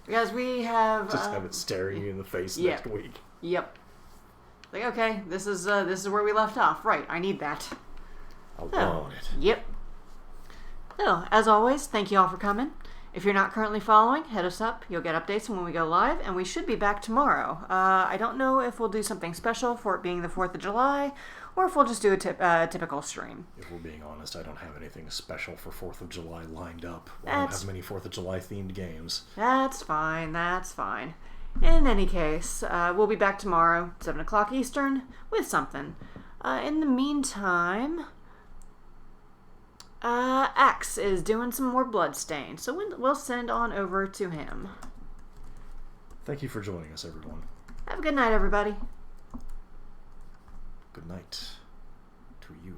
Because we have... Just have it staring you in the face next week. Yep. Like, okay, this is where we left off. Right, I need that. I want it. Yep. So, as always, thank you all for coming. If you're not currently following, hit us up. You'll get updates when we go live, and we should be back tomorrow. I don't know if we'll do something special for it being the 4th of July, or if we'll just do a typical stream. If we're being honest, I don't have anything special for 4th of July lined up. I don't have many 4th of July themed games. That's fine, that's fine. In any case, we'll be back tomorrow, 7 o'clock Eastern, with something. In the meantime, Axe is doing some more Bloodstain, so we'll send on over to him. Thank you for joining us, everyone. Have a good night, everybody. Good night to you.